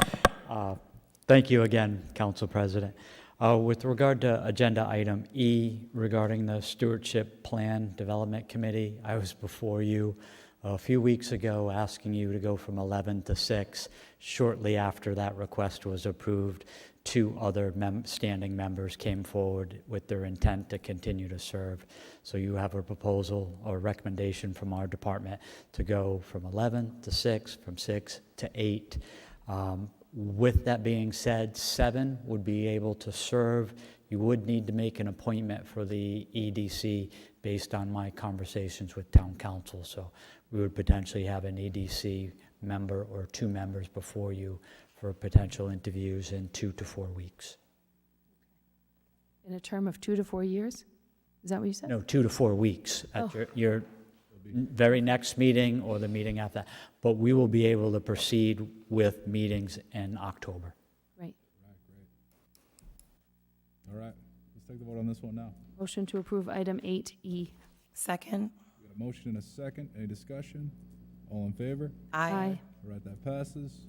Thank you again, Council President. With regard to agenda item E regarding the Stewardship Plan Development Committee, I was before you a few weeks ago asking you to go from 11 to 6. Shortly after that request was approved, 2 other standing members came forward with their intent to continue to serve. So you have a proposal or recommendation from our department to go from 11 to 6, from 6 to 8. With that being said, 7 would be able to serve. You would need to make an appointment for the EDC based on my conversations with town council. So we would potentially have an EDC member or 2 members before you for potential interviews in 2 to 4 weeks. In a term of 2 to 4 years? Is that what you said? No, 2 to 4 weeks at Oh. your very next meeting or the meeting after that. But we will be able to proceed with meetings in October. Right. All right, let's take the vote on this one now. Motion to approve item 8E. Second? We got a motion and a second. Any discussion? All in favor? Aye. All right, that passes.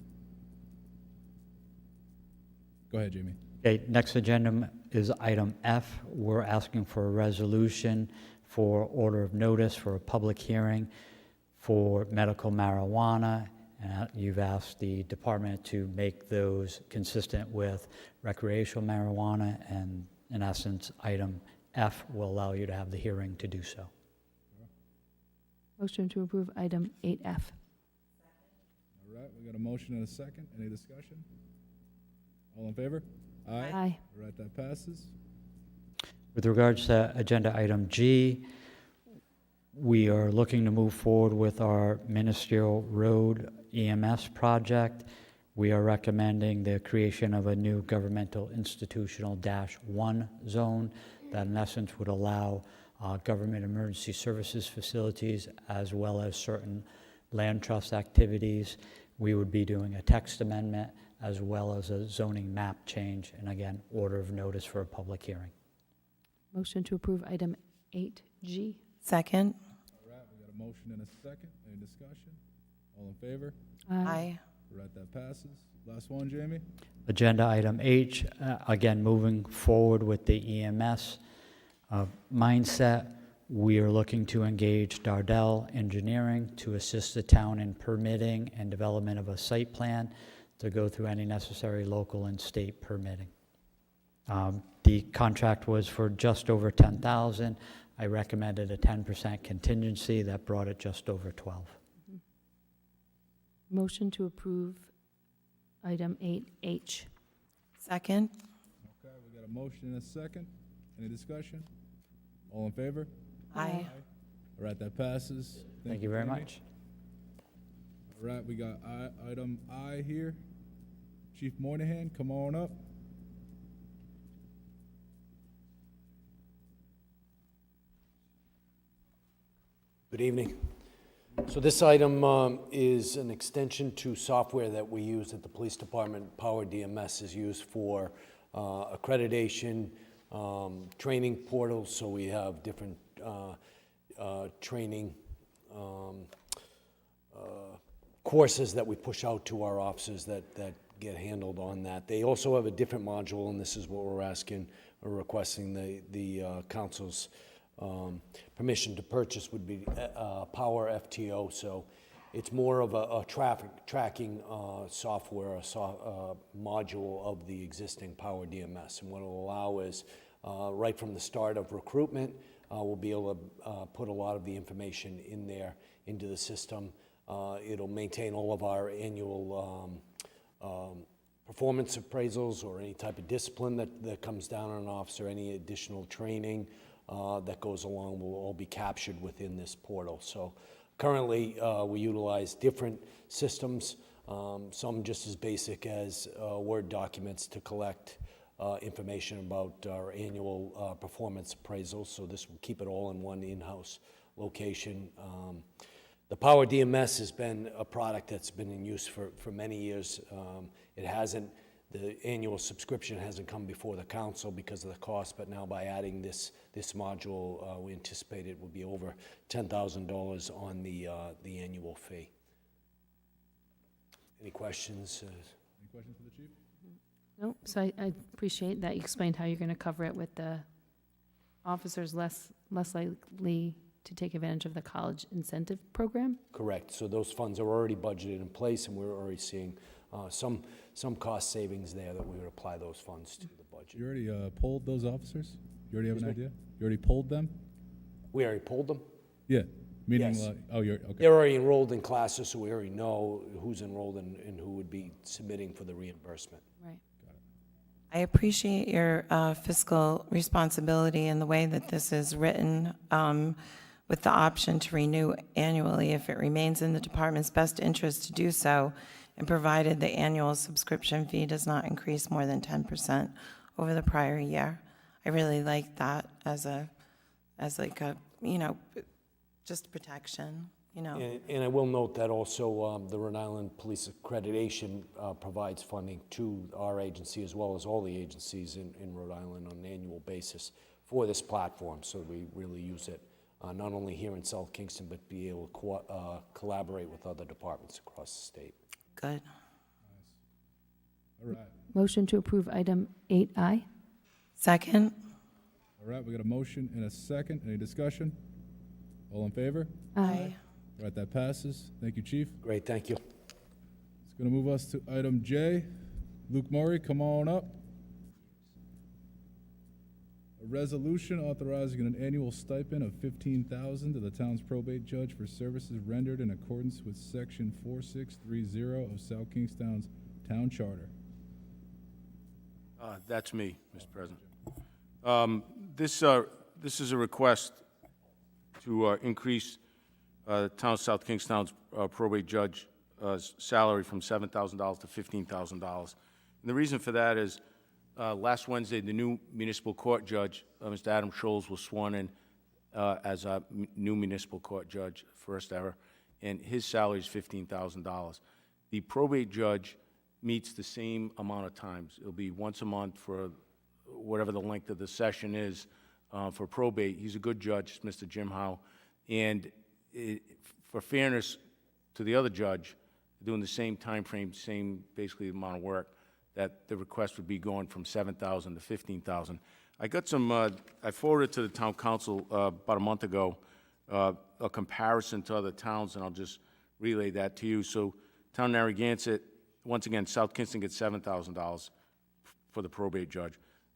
Go ahead, Jamie. Okay, next agenda is item F. We're asking for a resolution for order of notice for a public hearing for medical marijuana. And you've asked the department to make those consistent with recreational marijuana, and in essence, item F will allow you to have the hearing to do so. Motion to approve item 8F. All right, we got a motion and a second. Any discussion? All in favor? Aye. All right, that passes. With regards to agenda item G, we are looking to move forward with our ministerial road EMS project. We are recommending the creation of a new governmental institutional -1 zone that in essence would allow government emergency services facilities as well as certain land trust activities. We would be doing a text amendment as well as a zoning map change, and again, order of notice for a public hearing. Motion to approve item 8G. Second? All right, we got a motion and a second. Any discussion? All in favor? Aye. All right, that passes. Last one, Jamie? Agenda item H, again, moving forward with the EMS mindset, we are looking to engage Dardell Engineering to assist the town in permitting and development of a site plan to go through any necessary local and state permitting. The contract was for just over $10,000. I recommended a 10% contingency. That brought it just over 12. Motion to approve item 8H. Second? Okay, we got a motion and a second. Any discussion? All in favor? Aye. All right, that passes. Thank you very Jamie. much. All right, we got item I here. Chief Moynihan, come on up. Good evening. So this item is an extension to software that we use at the police department. Power DMS is used for accreditation, training portals, so we have different training courses that we push out to our officers that get handled on that. They also have a different module, and this is what we're asking or requesting the council's permission to purchase would be Power FTO. So it's more of a traffic tracking software, module of the existing Power DMS. And what it'll allow is, right from the start of recruitment, we'll be able to put a lot of the information in there into the system. It'll maintain all of our annual performance appraisals or any type of discipline that comes down on an officer, any additional training that goes along will all be captured within this portal. So currently, we utilize different systems, some just as basic as Word documents to collect information about our annual performance appraisals. So this will keep it all in one in-house location. The Power DMS has been a product that's been in use for many years. The annual subscription hasn't come before the council because of the cost, but now by adding this module, we anticipate it will be over $10,000 on the annual fee. Any questions? Any questions for the chief? No, so I appreciate that you explained how you're going to cover it with the officers less likely to take advantage of the college incentive program? Correct. So those funds are already budgeted in place, and we're already seeing some cost savings there that we would apply those funds to the budget. You already polled those officers? You already have an Excuse me? idea? You already polled them? We already pulled them? Yeah, meaning Yes. you're, okay. They're already enrolled in classes, so we already know who's enrolled and who would be submitting for the reimbursement. Right. I appreciate your fiscal responsibility and the way that this is written, with the option to renew annually if it remains in the department's best interest to do so, and provided the annual subscription fee does not increase more than 10% over the prior year. I really like that as like a, just protection, And I will note that also the Rhode Island Police Accreditation provides funding to our agency as well as all the agencies in Rhode Island on an annual basis for this platform. So we really use it not only here in South Kingston, but be able to collaborate with other departments across the state. Good. All right. Motion to approve item 8I. Second. All right, we got a motion and a second. Any discussion? All in favor? Aye. All right, that passes. Thank you, chief. Great, thank you. It's going to move us to item J. Luke Murray, come on up. A resolution authorizing an annual stipend of $15,000 to the town's probate judge for services rendered in accordance with Section 4630 of South Kingstown's Town Charter. That's me, Mr. President. This is a request to increase South Kingstown's probate judge salary from $7,000 to $15,000. And the reason for that is last Wednesday, the new municipal court judge, Mr. Adam Scholes, was sworn in as a new municipal court judge, first ever, and his salary is $15,000. The probate judge meets the same amount of times. It'll be once a month for whatever the length of the session is for probate. He's a good judge, Mr. Jim Howe, and for fairness to the other judge, doing the same time frame, same basically amount of work, that the request would be going from $7,000 to $15,000. I got some, I forwarded to the town council about a month ago a comparison to other towns, and I'll just relay that to you. So town of Narragansett, once again, South Kingston gets $7,000 for the probate judge.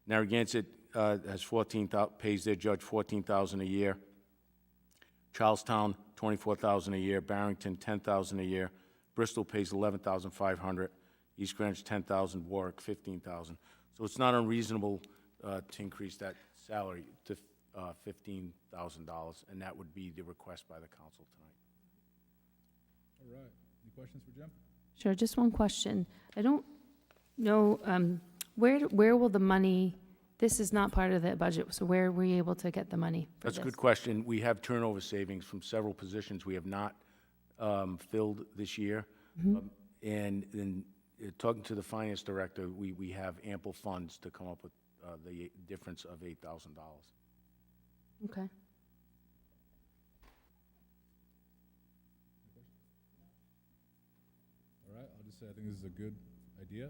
Narragansett has pays their judge $14,000 a year. Charlestown, $24,000 a year. Barrington, $10,000 a year. Bristol pays $11,500. East Greenwich, $10,000. Warwick, $15,000. So it's not unreasonable to increase that salary to $15,000, and that would be the request by the council tonight. All right. Any questions for Jim? Sure, just one question. I don't know, where will the money, this is not part of the budget, so where were you able to get the money for That's a this? good question. We have turnover savings from several positions we have not filled this year. And in talking to the finance director, we have ample funds to come up with the difference of $8,000. Okay. All right, I'll just say I think this is a good idea. I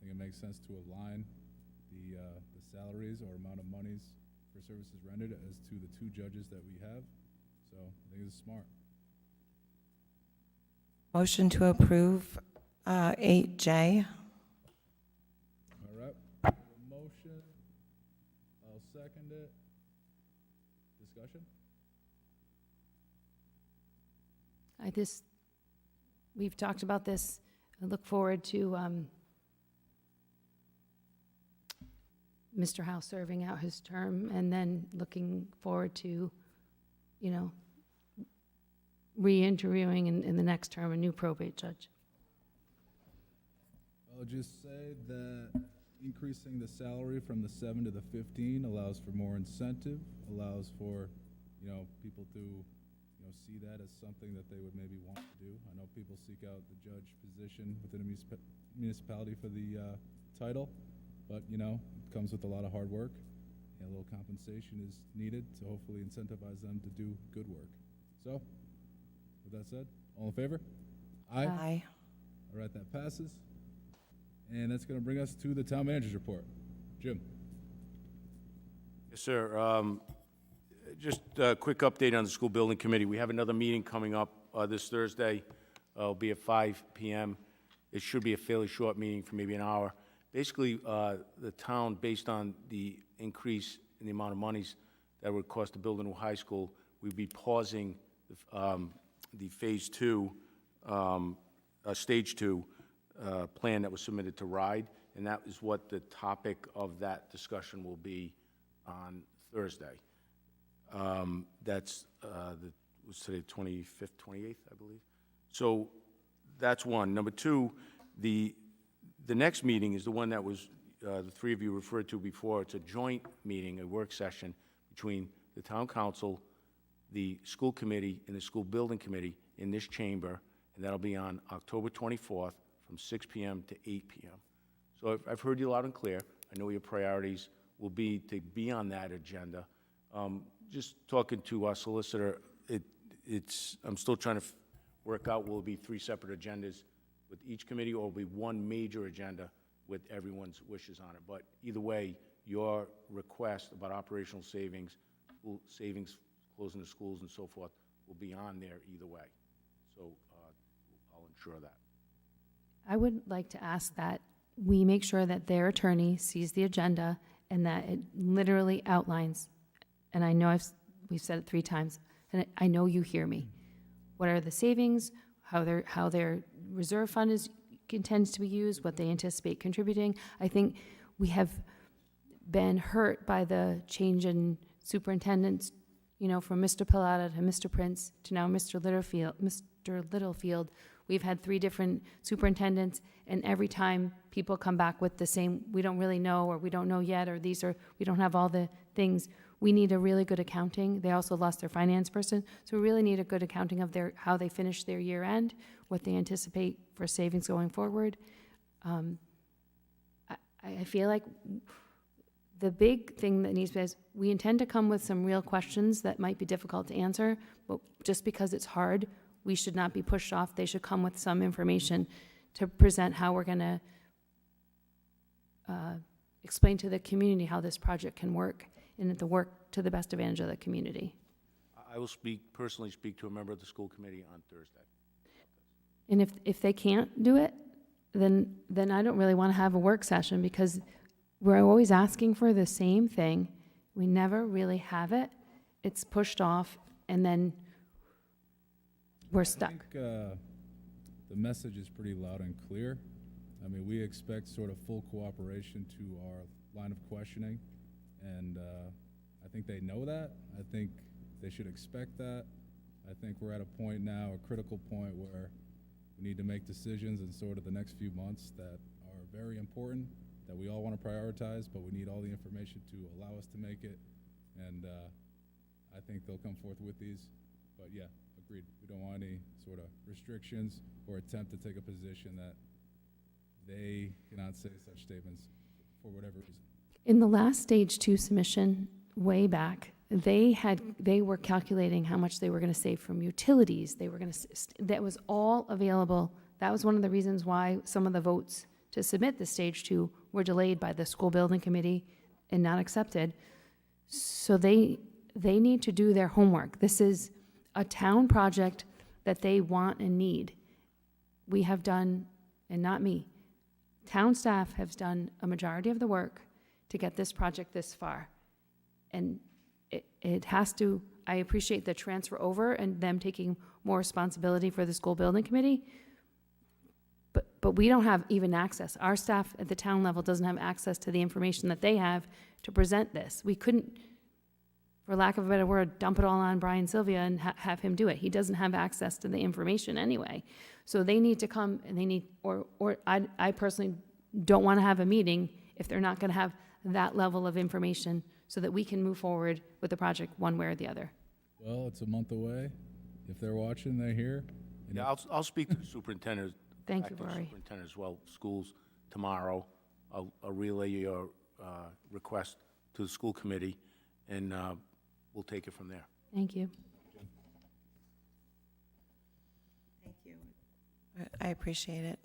think it makes sense to align the salaries or amount of monies for services rendered as to the two judges that we have. So I think it's smart. Motion to approve 8J. All right. Motion. I'll second it. Discussion? We've talked about this. I look forward to Mr. Howe serving out his term, and then looking forward to, re-interviewing in the next term a new probate judge. I'll just say that increasing the salary from the 7 to the 15 allows for more incentive, allows for, people to, see that as something that they would maybe want to do. I know people seek out the judge position within a municipality for the title, but, it comes with a lot of hard work, and a little compensation is needed to hopefully incentivize them to do good work. So, with that said, all in favor? Aye. Aye. All right, that passes. And that's going to bring us to the town manager's report. Jim? Yes, sir. Just a quick update on the school building committee. We have another meeting coming up this Thursday. It'll be at 5 p.m. It should be a fairly short meeting for maybe an hour. Basically, the town, based on the increase in the amount of monies that would cost to build a new high school, we'd be pausing the phase 2, stage 2 plan that was submitted to RIDE, and that is what the topic of that discussion will be on Thursday. That's was today 25th, 28th, I believe. So that's one. Number two, the next meeting is the one that was the three of you referred to before. It's a joint meeting, a work session between the town council, the school committee, and the school building committee in this chamber, and that'll be on October 24th from 6 p.m. to 8 p.m. So I've heard you loud and clear. I know your priorities will be to be on that agenda. Just talking to our solicitor, I'm still trying to work out, will it be 3 separate agendas with each committee, or will it be one major agenda with everyone's wishes on it? But either way, your request about operational savings, closing the schools and so forth, will be on there either way. So I'll ensure that. I would like to ask that we make sure that their attorney sees the agenda and that it literally outlines, and I know we've said it 3 times, and I know you hear me. What are the savings, how their reserve fund intends to be used, what they anticipate contributing. I think we have been hurt by the change in superintendents, from Mr. Pilata to Mr. Prince to now Mr. Littlefield. We've had 3 different superintendents, and every time people come back with the same, we don't really know, or we don't know yet, or we don't have all the things. We need a really good accounting. They also lost their finance person, so we really need a good accounting of how they finish their year end, what they anticipate for savings going forward. I feel like the big thing that needs to be is we intend to come with some real questions that might be difficult to answer, but just because it's hard, we should not be pushed off. They should come with some information to present how we're going to explain to the community how this project can work and to work to the best advantage of the community. I will personally speak to a member of the school committee on Thursday. And if they can't do it, then I don't really want to have a work session, because we're always asking for the same thing. We never really have it. It's pushed off, and then we're stuck. I think the message is pretty loud and clear. I mean, we expect sort of full cooperation to our line of questioning, and I think they know that. I think they should expect that. I think we're at a point now, a critical point, where we need to make decisions in sort of the next few months that are very important, that we all want to prioritize, but we need all the information to allow us to make it. And I think they'll come forth with these. But yeah, agreed. We don't want any sort of restrictions or attempt to take a position that they cannot say such statements for whatever reason. In the last stage 2 submission, way back, they were calculating how much they were going to save from utilities. They were going to, that was all available. That was one of the reasons why some of the votes to submit the stage 2 were delayed by the school building committee and not accepted. So they need to do their homework. This is a town project that they want and need. We have done, and not me, town staff has done a majority of the work to get this project this far. And it has to, I appreciate the transfer over and them taking more responsibility for the school building committee, but we don't have even access. Our staff at the town level doesn't have access to the information that they have to present this. We couldn't, for lack of a better word, dump it all on Brian Sylvia and have him do it. He doesn't have access to the information anyway. So they need to come and they need, or I personally don't want to have a meeting if they're not going to have that level of information so that we can move forward with the project one way or the other. Well, it's a month away. If they're watching, they're here. And Yeah, I'll speak to the superintendent. Thank you, acting Rory. Superintendent as well, schools tomorrow. I'll relay your request to the school committee, and we'll take it from there. Thank you. Thank you. I appreciate it.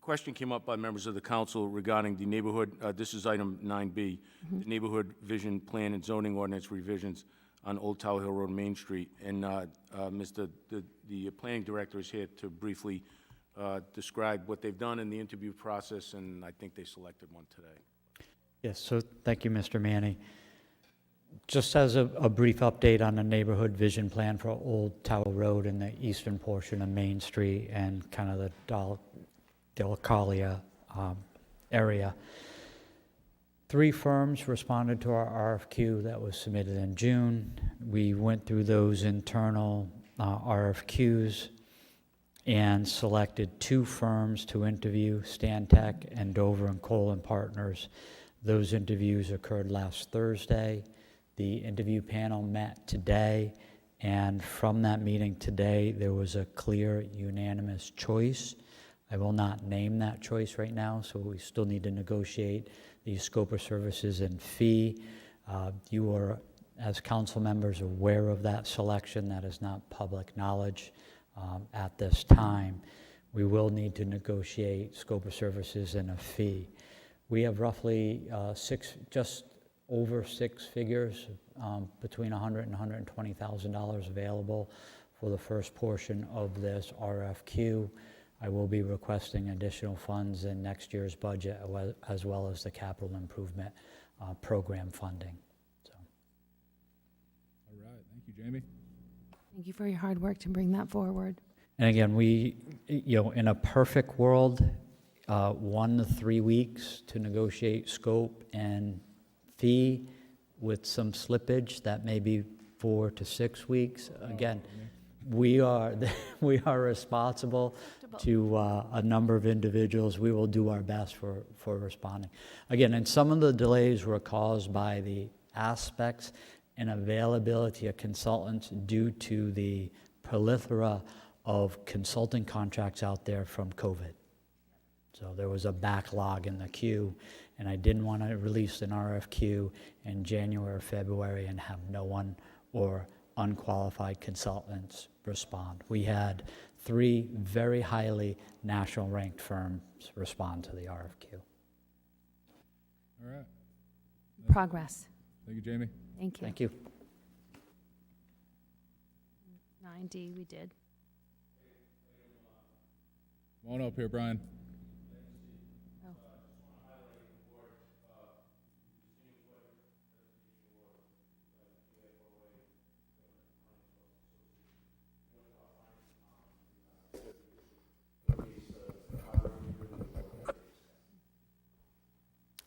Question came up by members of the council regarding the neighborhood, this is item 9B, the neighborhood vision plan and zoning ordinance revisions on Old Tower Hill Road, Main Street. And the planning director is here to briefly describe what they've done in the interview process, and I think they selected one today. Yes, so thank you, Mr. Manny. Just as a brief update on the neighborhood vision plan for Old Tower Road in the eastern portion of Main Street and kind of the Delacalia area. 3 firms responded to our RFQ that was submitted in June. We went through those internal RFQs and selected 2 firms to interview, Stantec and Dover and Cole and Partners. Those interviews occurred last Thursday. The interview panel met today, and from that meeting today, there was a clear, unanimous choice. I will not name that choice right now, so we still need to negotiate the scope of services and fee. You are, as council members, aware of that selection. That is not public knowledge at this time. We will need to negotiate scope of services and a fee. We have roughly just over 6 figures, between $100,000 and $120,000 available for the first portion of this RFQ. I will be requesting additional funds in next year's budget, as well as the capital improvement program funding. So. All right, thank you, Jamie. Thank you for your hard work to bring that forward. And again, in a perfect world, 1 to 3 weeks to negotiate scope and fee. With some slippage, that may be 4 to 6 weeks. Again, we are responsible to a number of individuals. We will do our best for responding. Again, and some of the delays were caused by the aspects and availability of consultants due to the plethora of consulting contracts out there from COVID. So there was a backlog in the queue, and I didn't want to release an RFQ in January or February and have no one or unqualified consultants respond. We had 3 very highly national ranked firms respond to the RFQ. All right. Progress. Thank you, Jamie. Thank you. Thank you. 9D we did. Come on up here, Brian. Oh.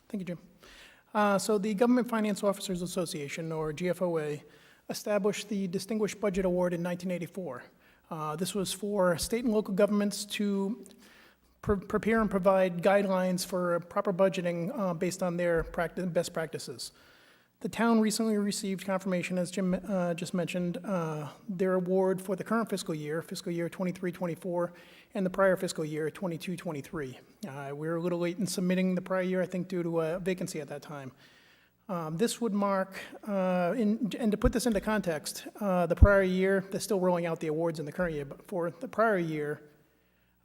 Thank you, Jim. So the Government Finance Officers Association, or GFOA, established the Distinguished Budget Award in 1984. This was for state and local governments to prepare and provide guidelines for proper budgeting based on their best practices. The town recently received confirmation, as Jim just mentioned, their award for the current fiscal year 23-24, and the prior fiscal year, 22-23. We were a little late in submitting the prior year, I think, due to a vacancy at that time. This would mark, and to put this into context, the prior year, they're still rolling out the awards in the current year, but for the prior year,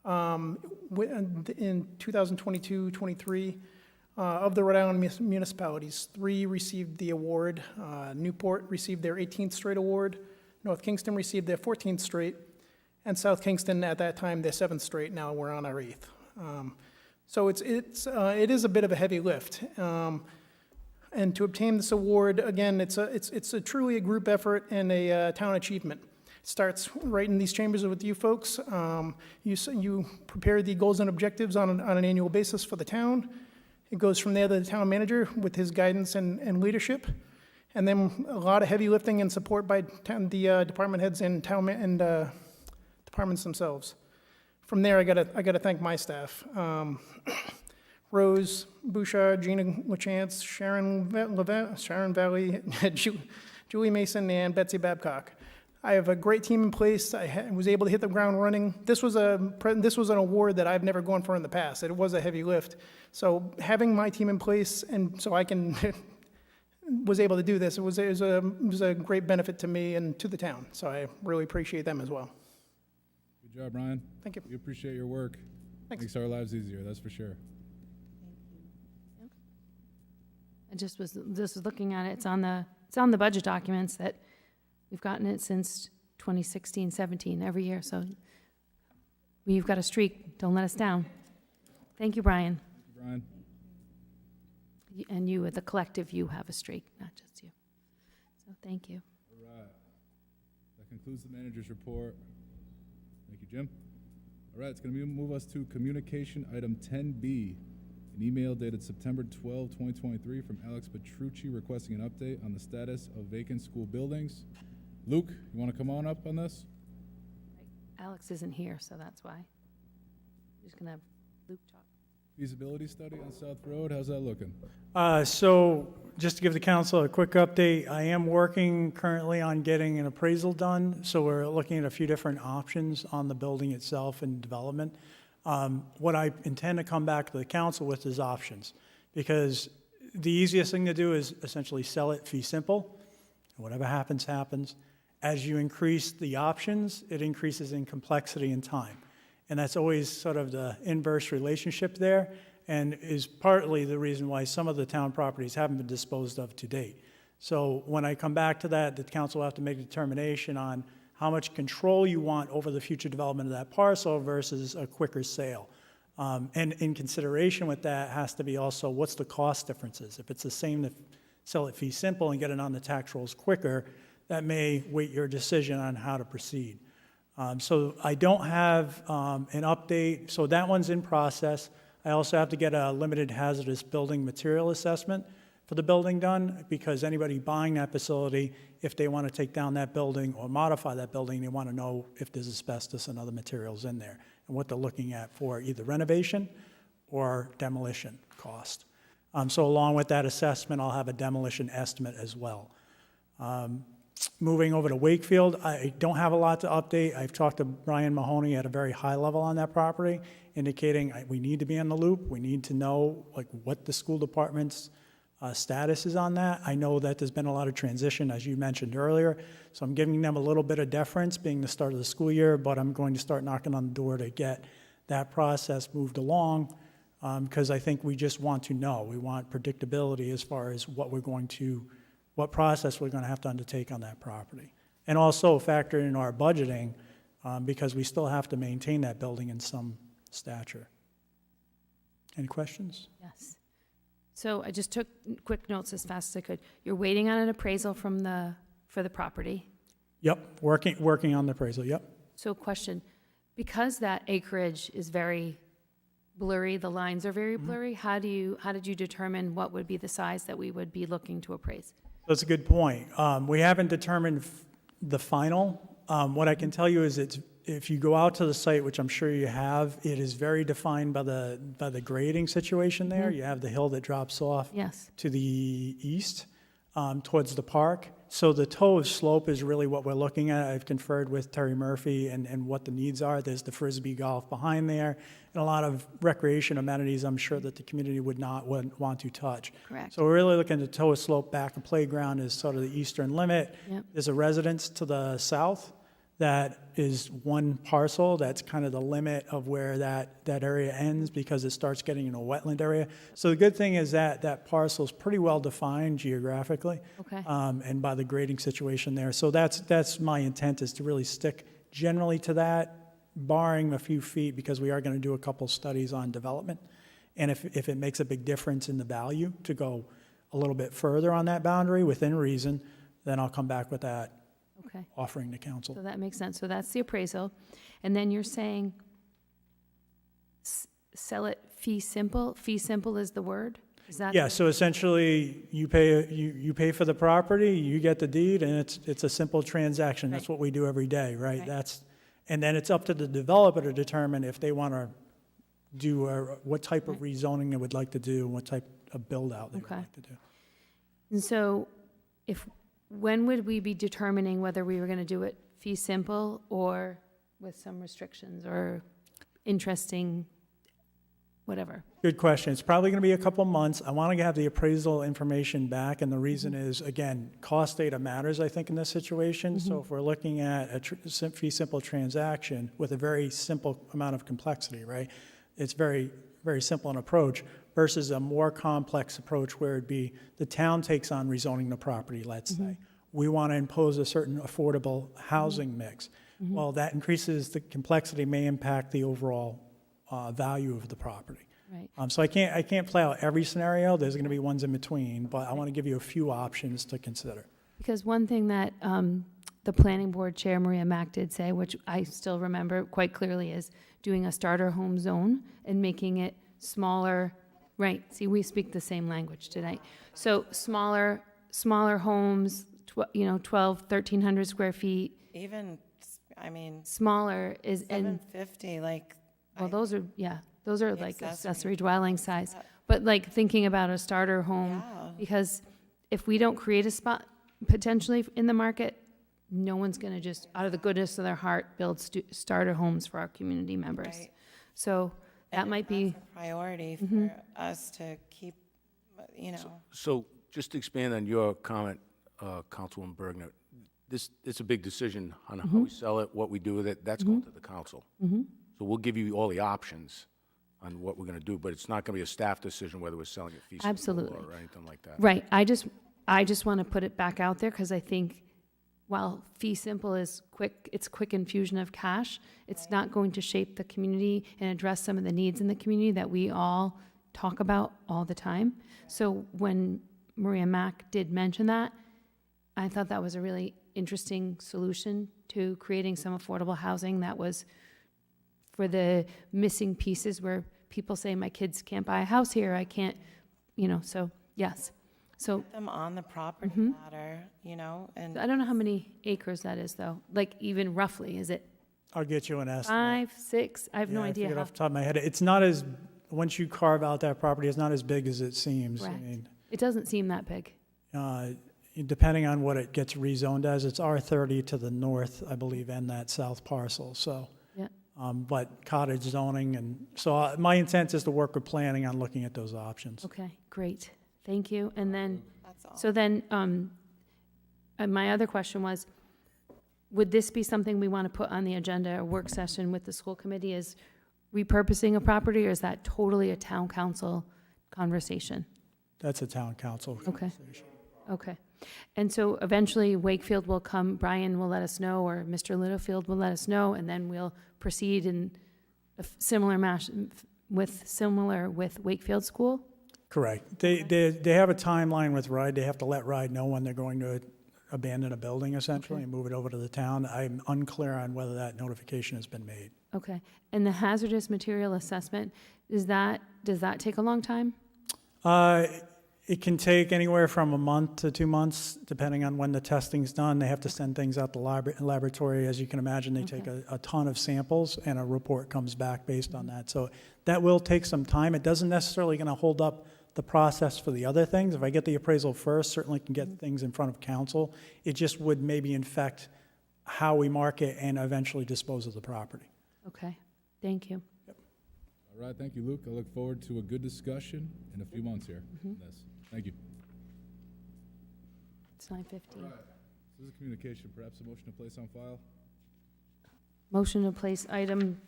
In 2022-23, of the Rhode Island municipalities, 3 received the award. Newport received their 18th straight award. North Kingston received their 14th straight. And South Kingston, at that time, their 7th straight. Now we're on our 8th. So it is a bit of a heavy lift. And to obtain this award, again, it's a truly a group effort and a town achievement. It starts right in these chambers with you folks. You prepare the goals and objectives on an annual basis for the town. It goes from there to the town manager with his guidance and leadership. And then a lot of heavy lifting and support by the department heads and departments themselves. From there, I gotta thank my staff. Rose Bouchard, Gina LaChance, Sharon Valley, Julie Mason, and Betsy Babcock. I have a great team in place. I was able to hit the ground running. This was an award that I've never gone for in the past. It was a heavy lift. So having my team in place, and so I was able to do this, it was a great benefit to me and to the town. So I really appreciate them as well. Good job, Ryan. Thank you. We appreciate your work. Thanks. Makes our lives easier, that's for sure. I just was looking at it. It's on the budget documents that we've gotten it since 2016, 17, every year. So we've got a streak. Don't let us down. Thank you, Brian. Thank you, Brian. And you, the collective, you have a streak, not just you. So thank you. All right. That concludes the manager's report. Thank you, Jim. All right, it's going to move us to communication item 10B. An email dated September 12, 2023 from Alex Petrucci requesting an update on the status of vacant school buildings. Luke, you want to come on up on this? Alex isn't here, so that's why. We're just going to have Luke talk. Feasibility study on South Road, how's that looking? So just to give the council a quick update, I am working currently on getting an appraisal done. So we're looking at a few different options on the building itself and development. What I intend to come back to the council with is options, because the easiest thing to do is essentially sell it fee simple. Whatever happens, happens. As you increase the options, it increases in complexity and time. And that's always sort of the inverse relationship there, and is partly the reason why some of the town properties haven't been disposed of to date. So when I come back to that, the council will have to make a determination on how much control you want over the future development of that parcel versus a quicker sale. And in consideration with that has to be also what's the cost differences. If it's the same to sell it fee simple and get it on the tax rolls quicker, that may weight your decision on how to proceed. So I don't have an update. So that one's in process. I also have to get a limited hazardous building material assessment for the building done, because anybody buying that facility, if they want to take down that building or modify that building, they want to know if there's asbestos and other materials in there and what they're looking at for either renovation or demolition cost. So along with that assessment, I'll have a demolition estimate as well. Moving over to Wakefield, I don't have a lot to update. I've talked to Brian Mahoney at a very high level on that property, indicating we need to be in the loop. We need to know what the school department's status is on that. I know that there's been a lot of transition, as you mentioned earlier, so I'm giving them a little bit of deference, being the start of the school year, but I'm going to start knocking on the door to get that process moved along, because I think we just want to know. We want predictability as far as what process we're going to have to undertake on that property. And also factor in our budgeting, because we still have to maintain that building in some stature. Any questions? Yes. So I just took quick notes as fast as I could. You're waiting on an appraisal for the property. Yep, working on the appraisal, yep. So question, because that acreage is very blurry, the lines are very blurry, how did you determine what would be the size that we would be looking to appraise? That's a good point. We haven't determined the final. What I can tell you is if you go out to the site, which I'm sure you have, it is very defined by the grading situation there. You have the hill that drops off to the east towards the park. So the toe of slope is really what we're looking at. I've conferred with Terry Murphy and what the needs are. There's the Frisbee golf behind there and a lot of recreation amenities I'm sure that the community would not want to touch. Correct. So we're really looking at the toe of slope back. The playground is sort of the eastern limit. Yep. There's a residence to the south that is one parcel. That's kind of the limit of where that area ends because it starts getting in a wetland area. So the good thing is that that parcel is pretty well defined geographically. Okay. And by the grading situation there. So that's my intent, is to really stick generally to that, barring a few feet, because we are going to do a couple studies on development. And if it makes a big difference in the value to go a little bit further on that boundary within reason, then I'll come back with that Okay. offering to council. So that makes sense. So that's the appraisal. And then you're saying sell it fee simple? Fee simple is the word? Is that? Yeah, so essentially, you pay for the property, you get the deed, and it's a simple transaction. That's what we do every day, right? Right. And then it's up to the developer to determine if they want to do, what type of rezoning they would like to do, and what type of build-out they would Okay. like to do. And so when would we be determining whether we were going to do it fee simple or with some restrictions or interesting, whatever? Good question. It's probably going to be a couple months. I want to have the appraisal information back, and the reason is, again, cost data matters, I think, in this situation. So if we're looking at a fee simple transaction with a very simple amount of complexity, right? It's very, very simple an approach versus a more complex approach where it'd be the town takes on rezoning the property, let's say. We want to impose a certain affordable housing mix. Well, that increases the complexity, may impact the overall value of the property. Right. So I can't play out every scenario. There's going to be ones in between, but I want to give you a few options to consider. Because one thing that the planning board chair, Maria Mack, did say, which I still remember quite clearly, is doing a starter home zone and making it smaller. Right. See, we speak the same language tonight. So smaller homes, 12, 1,300 square feet. Even, I mean, Smaller is, and 750, like. well, those are like Accessory. accessory dwelling size. But like thinking about a starter home, Yeah. because if we don't create a spot potentially in the market, no one's going to just, out of the goodness of their heart, build starter homes for our community members. Right. So that And might be, that's a priority for us to keep, So just to expand on your comment, Councilwoman Bergner, it's a big decision on how we sell it, what we do with it. That's going to the council. So we'll give you all the options on what we're going to do, but it's not going to be a staff decision whether we're selling it fee simple Absolutely. or anything like that. right, I just want to put it back out there because I think while fee simple is quick, it's quick infusion of cash, it's not going to shape the community and address some of the needs in the community that we all talk about all the time. So when Maria Mack did mention that, I thought that was a really interesting solution to creating some affordable housing that was for the missing pieces where people say, my kids can't buy a house here, I can't, so, yes. So them on the property ladder, and I don't know how many acres that is, though, like even roughly, is it I'll get you an estimate. 5, 6? I have no Yeah, I idea. forget How- off the top of my head. It's not as, once you carve out that property, it's not as big as it seems. I Correct. mean, It doesn't seem that big. depending on what it gets rezoned as, it's R30 to the north, I believe, and that south parcel, so. Yeah. But cottage zoning, and so my intent is to work with planning on looking at those options. Okay, great. Thank you. And then, that's all. so then, my other question was, would this be something we want to put on the agenda, a work session with the school committee, is repurposing a property, or is that totally a town council conversation? That's a town council Okay. conversation. Okay. And so eventually Wakefield will come, Brian will let us know, or Mr. Littlefield will let us know, and then we'll proceed in a similar with Wakefield School? Correct. They have a timeline with RIDE. They have to let RIDE know when they're going to abandon a building, essentially, and move it over to the town. I'm unclear on whether that notification has been made. Okay. And the hazardous material assessment, does that take a long time? It can take anywhere from a month to 2 months, depending on when the testing's done. They have to send things out to laboratory. As you can imagine, they take a ton of samples, and a report comes back based on that. So that will take some time. It doesn't necessarily going to hold up the process for the other things. If I get the appraisal first, certainly can get things in front of council. It just would maybe infect how we market and eventually dispose of the property. Okay. Thank you. All right, thank you, Luke. I look forward to a good discussion in a few months here on this. Thank you. It's 9:15. All right. This is communication, perhaps a motion to place on file? Motion to place item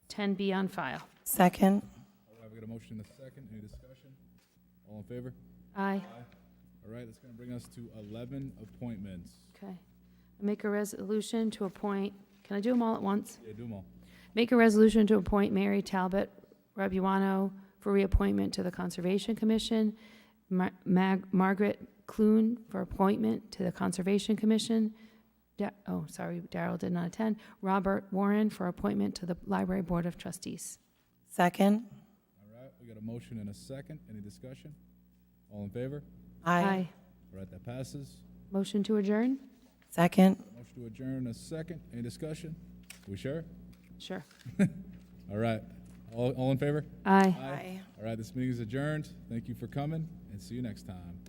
10B on file. Second. All right, we got a motion and a second. Any discussion? All in favor? Aye. All right, that's going to bring us to 11 appointments. Okay. I make a resolution to appoint, can I do them all at once? Yeah, do them all. Make a resolution to appoint Mary Talbot Rabuano for reappointment to the Conservation Commission, Margaret Clune for appointment to the Conservation Commission, Darrell did not attend, Robert Warren for appointment to the Library Board of Trustees. Second. All right, we got a motion and a second. Any discussion? All in favor? Aye. All right, that passes. Motion to adjourn? Second. Motion to adjourn, a second. Any discussion? We sure? Sure. All right. All in favor? Aye. Aye. All right, this meeting is adjourned. Thank you for coming, and see you next time.